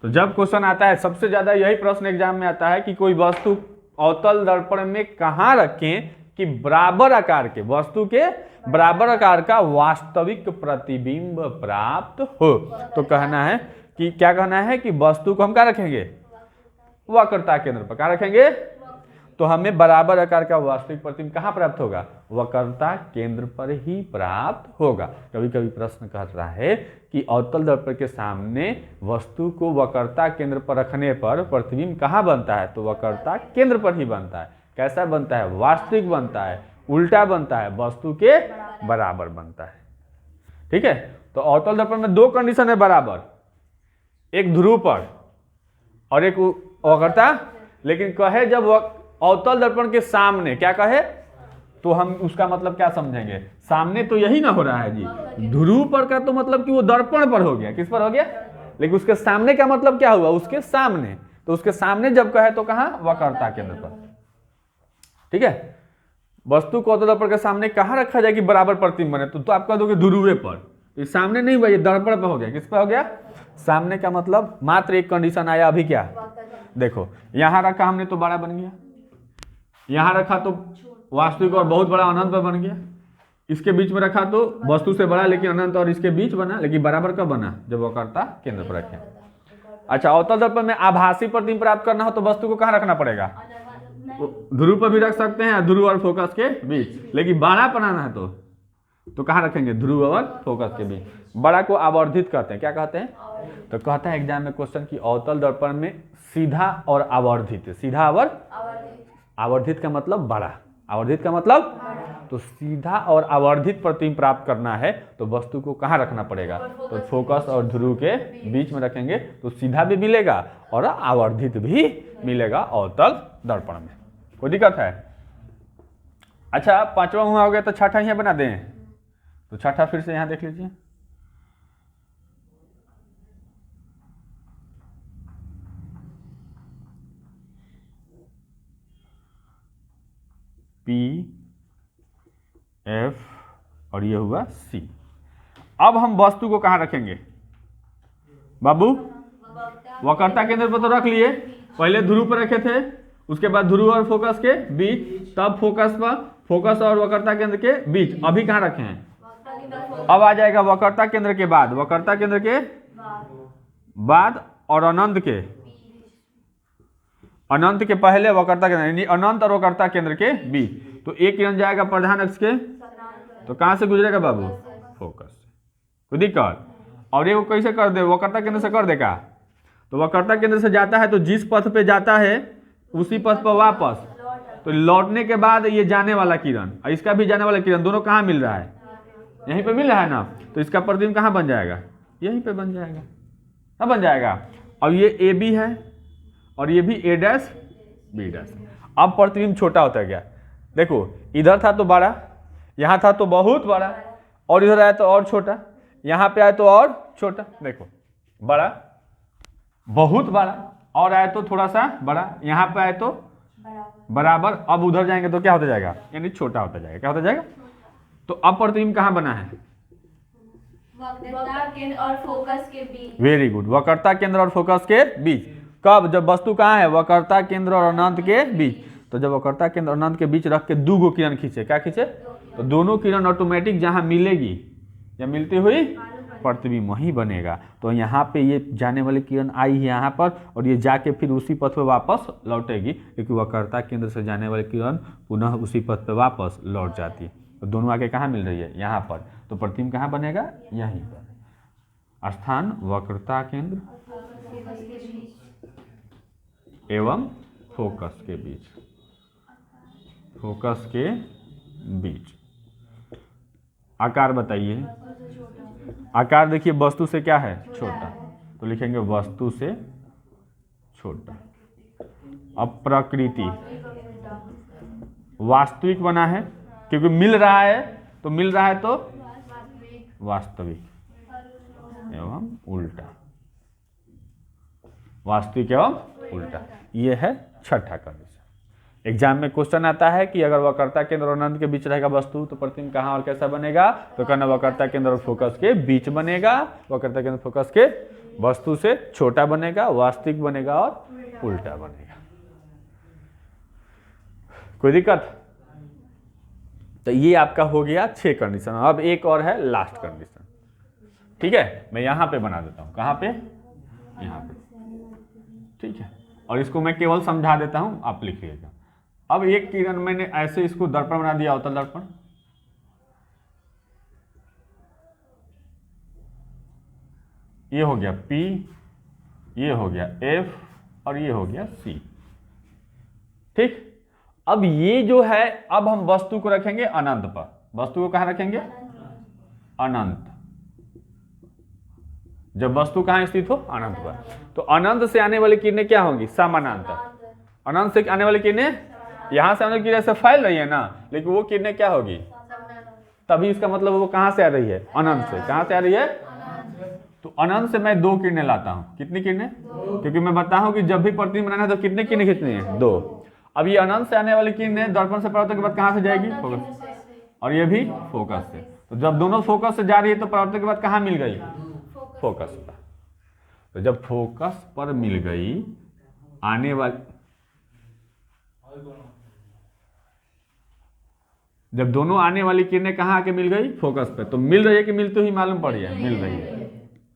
तो जब क्वेश्चन आता है, सबसे ज्यादा यही प्रश्न एग्जाम में आता है कि कोई वस्तु अवतल दर्पण में कहां रखें कि बराबर आकार के, वस्तु के बराबर आकार का वास्तविक प्रतिबिंब प्राप्त हो। तो कहना है कि क्या कहना है कि वस्तु को हम क्या रखेंगे, वक्रता केंद्र पर। क्या रखेंगे, तो हमें बराबर आकार का वास्तविक प्रतिबिंब कहां प्राप्त होगा, वक्रता केंद्र पर ही प्राप्त होगा। कभी कभी प्रश्न कह रहा है कि अवतल दर्पण के सामने वस्तु को वक्रता केंद्र पर रखने पर प्रतिबिंब कहां बनता है, तो वक्रता केंद्र पर ही बनता है। कैसा बनता है, वास्तविक बनता है, उल्टा बनता है, वस्तु के बराबर बनता है। ठीक है, तो अवतल दर्पण में दो कंडीशन है बराबर, एक ध्रुव पर और एक वक्रता। लेकिन कहे जब अवतल दर्पण के सामने, क्या कहे, तो हम उसका मतलब क्या समझेंगे, सामने तो यही ना हो रहा है जी, ध्रुव पर का तो मतलब कि वो दर्पण पर हो गया, किस पर हो गया, लेकिन उसके सामने का मतलब क्या हुआ, उसके सामने। तो उसके सामने जब कहे तो कहां, वक्रता केंद्र पर। ठीक है, वस्तु को अवतल दर्पण के सामने कहां रखा जाए कि बराबर प्रतिबिंब बने, तो आप कह दोगे ध्रुवे पर। तो सामने नहीं भाई, दर्पण पर हो गया, किस पर हो गया, सामने का मतलब मात्र एक कंडीशन आया अभी, क्या, देखो यहां रखा हमने तो बड़ा बन गया, यहां रखा तो वास्तविक और बहुत बड़ा अनंत पर बन गया, इसके बीच में रखा तो वस्तु से बड़ा लेकिन अनंत और इसके बीच बना, लेकिन बराबर कब बना, जब वक्रता केंद्र पर रखे। अच्छा, अवतल दर्पण में आभासी प्रतिबिंब प्राप्त करना हो तो वस्तु को कहां रखना पड़ेगा, ध्रुव पर भी रख सकते हैं, ध्रुव और फोकस के बीच, लेकिन बड़ा बनाना है तो कहां रखेंगे, ध्रुव और फोकस के बीच। बड़ा को आवर्धित कहते हैं, क्या कहते हैं, तो कहता है एग्जाम में क्वेश्चन की अवतल दर्पण में सीधा और आवर्धित, सीधा और आवर्धित का मतलब बड़ा, आवर्धित का मतलब, तो सीधा और आवर्धित प्रतिबिंब प्राप्त करना है तो वस्तु को कहां रखना पड़ेगा, तो फोकस और ध्रुव के बीच में रखेंगे, तो सीधा भी मिलेगा और आवर्धित भी मिलेगा अवतल दर्पण में। कोई दिक्कत है। अच्छा, पांचवा हुआ हो गया, तो छठा यहाँ बना दें, तो छठा फिर से यहां देख लीजिए, पी एफ और ये हुआ सी। अब हम वस्तु को कहां रखेंगे बाबू, वक्रता केंद्र पर तो रख लिए, पहले ध्रुव पर रखे थे, उसके बाद ध्रुव और फोकस के बीच, तब फोकस पर, फोकस और वक्रता केंद्र के बीच। अभी कहां रखे हैं, अब आ जाएगा वक्रता केंद्र के बाद, वक्रता केंद्र के बाद और अनंत के, अनंत के पहले वक्रता केंद्र, यानी अनंत और वक्रता केंद्र के बीच। तो एक किरण जाएगा प्रधान अक्ष के, तो कहां से गुजरेगा बाबू, फोकस से। कोई दिक्कत, और ये कैसे कर दे, वक्रता केंद्र से कर देगा, तो वक्रता केंद्र से जाता है तो जिस पथ पे जाता है उसी पथ पर वापस, तो लौटने के बाद ये जाने वाला किरण और इसका भी जाने वाला किरण दोनों कहां मिल रहा है, यहीं पे मिल रहा है ना, तो इसका प्रतिबिंब कहां बन जाएगा, यहीं पे बन जाएगा, कहां बन जाएगा। और ये ए बी है और ये भी ए डैश बी डैश। अब प्रतिबिंब छोटा होता है क्या, देखो इधर था तो बड़ा, यहां था तो बहुत बड़ा, और इधर आया तो और छोटा, यहां पे आया तो और छोटा, देखो बड़ा, बहुत बड़ा, और आया तो थोड़ा सा बड़ा, यहां पे आए तो बराबर, अब उधर जाएंगे तो क्या होता जाएगा, यानी छोटा होता जाएगा, क्या होता जाएगा। तो अब प्रतिबिंब कहां बना है,
वक्रता केंद्र और फोकस के बीच।
वेरी गुड, वक्रता केंद्र और फोकस के बीच। कब, जब वस्तु कहां है, वक्रता केंद्र और अनंत के बीच। तो जब वक्रता केंद्र और अनंत के बीच रख के दो किरण खींचे, क्या खींचे, तो दोनों किरण ऑटोमेटिक जहां मिलेगी या मिलती हुई प्रतिबिंब वहीं बनेगा। तो यहाँ पे ये जाने वाली किरण आई है यहाँ पर, और ये जाके फिर उसी पथ पे वापस लौटेगी, क्योंकि वक्रता केंद्र से जाने वाली किरण पुनः उसी पथ पे वापस लौट जाती है। तो दोनों आके कहाँ मिल रही है, यहाँ पर, तो प्रतिबिंब कहाँ बनेगा, यहीं पर। स्थान वक्रता केंद्र एवं फोकस के बीच, फोकस के बीच। आकार बताइए, आकार देखिए वस्तु से क्या है, छोटा, तो लिखेंगे वस्तु से छोटा। अब प्रकृति वास्तविक बना है, क्योंकि मिल रहा है, तो मिल रहा है तो वास्तविक एवं उल्टा, वास्तविक एवं उल्टा, ये है छठा कंडीशन। एग्जाम में क्वेश्चन आता है कि अगर वक्रता केंद्र और अनंत के बीच रहेगा वस्तु तो प्रतिबिंब कहाँ और कैसा बनेगा, तो कहना वक्रता केंद्र और फोकस के बीच बनेगा, वक्रता केंद्र फोकस के वस्तु से छोटा बनेगा, वास्तविक बनेगा और उल्टा बनेगा। कोई दिक्कत? तो ये आपका हो गया 6 कंडीशन। अब एक और है लास्ट कंडीशन, ठीक है, मैं यहां पे बना देता हूं, कहां पे, यहां पे, ठीक है, और इसको मैं केवल समझा देता हूं, आप लिखिएगा। अब एक किरण मैंने ऐसे इसको दर्पण बना दिया, अवतल दर्पण, ये हो गया P, ये हो गया F और ये हो गया C, ठीक। अब ये जो है, अब हम वस्तु को रखेंगे अनंत पर, वस्तु को कहां रखेंगे, अनंत। जब वस्तु कहां स्थित हो, अनंत पर, तो अनंत से आने वाली किरणें क्या होंगी, समानांतर। अनंत से आने वाली किरणें, यहां से आने वाली किरणें ऐसे फैल रही है ना, लेकिन वो किरणें क्या होगी, तभी इसका मतलब वो कहां से आ रही है, अनंत से। कहां से आ रही है, तो अनंत से मैं 2 किरणें लाता हूं। कितनी किरणें, क्योंकि मैं बताऊं कि जब भी प्रतिबिंब बनाना है तो कितने किरणें खींचनी है, 2। अब ये अनंत से आने वाली किरणें दर्पण से परावर्तन के बाद कहां से जाएगी, फोकस, और ये भी फोकस से। तो जब दोनों फोकस से जा रही है तो परावर्तन के बाद कहां मिल गई, फोकस पर। तो जब फोकस पर मिल गई आने वाली, जब दोनों आने वाली किरणें कहां आके मिल गई, फोकस पे, तो मिल रही है कि मिलती हुई मालूम पड़ी है, मिल रही है।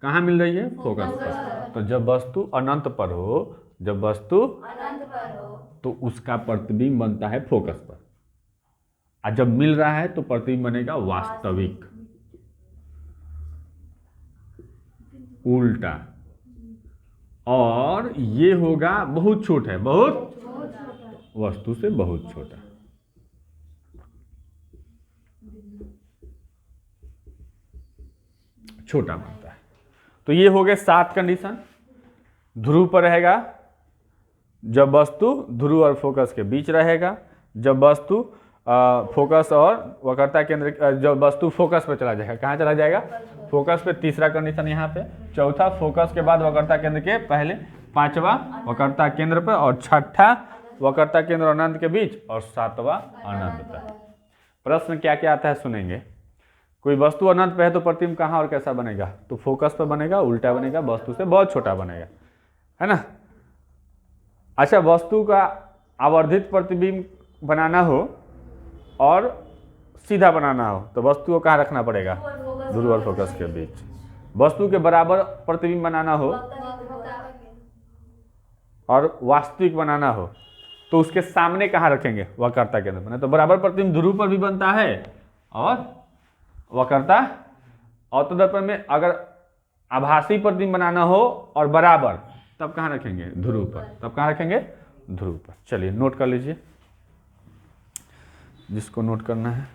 कहां मिल रही है, फोकस पर। तो जब वस्तु अनंत पर हो, जब वस्तु
अनंत पर हो
तो उसका प्रतिबिंब बनता है फोकस पर, और जब मिल रहा है तो प्रतिबिंब बनेगा वास्तविक, उल्टा, और ये होगा बहुत छोटा है, बहुत वस्तु से बहुत छोटा। छोटा बनता है। तो ये हो गए 7 कंडीशन। ध्रुव पर रहेगा, जब वस्तु ध्रुव और फोकस के बीच रहेगा, जब वस्तु फोकस और वक्रता केंद्र, जब वस्तु फोकस पे चला जाएगा, कहाँ चला जाएगा, फोकस पे, तीसरा कंडीशन यहाँ पे। चौथा फोकस के बाद वक्रता केंद्र के पहले, 5वां वक्रता केंद्र पे, और 6ठा वक्रता केंद्र और अनंत के बीच, और 7वां अनंत पे। प्रश्न क्या क्या आता है सुनेंगे। कोई वस्तु अनंत पे है तो प्रतिबिंब कहाँ और कैसा बनेगा, तो फोकस पे बनेगा, उल्टा बनेगा, वस्तु से बहुत छोटा बनेगा, है ना। अच्छा, वस्तु का आवर्धित प्रतिबिंब बनाना हो और सीधा बनाना हो तो वस्तु को कहाँ रखना पड़ेगा, ध्रुव और फोकस के बीच। वस्तु के बराबर प्रतिबिंब बनाना हो और वास्तविक बनाना हो तो उसके सामने कहाँ रखेंगे, वक्रता केंद्र पर। तो बराबर प्रतिबिंब ध्रुव पर भी बनता है और वक्रता, अवतल दर्पण में अगर आभासी प्रतिबिंब बनाना हो और बराबर, तब कहाँ रखेंगे, ध्रुव पर। तब कहाँ रखेंगे, ध्रुव पर। चलिए नोट कर लीजिए जिसको नोट करना है।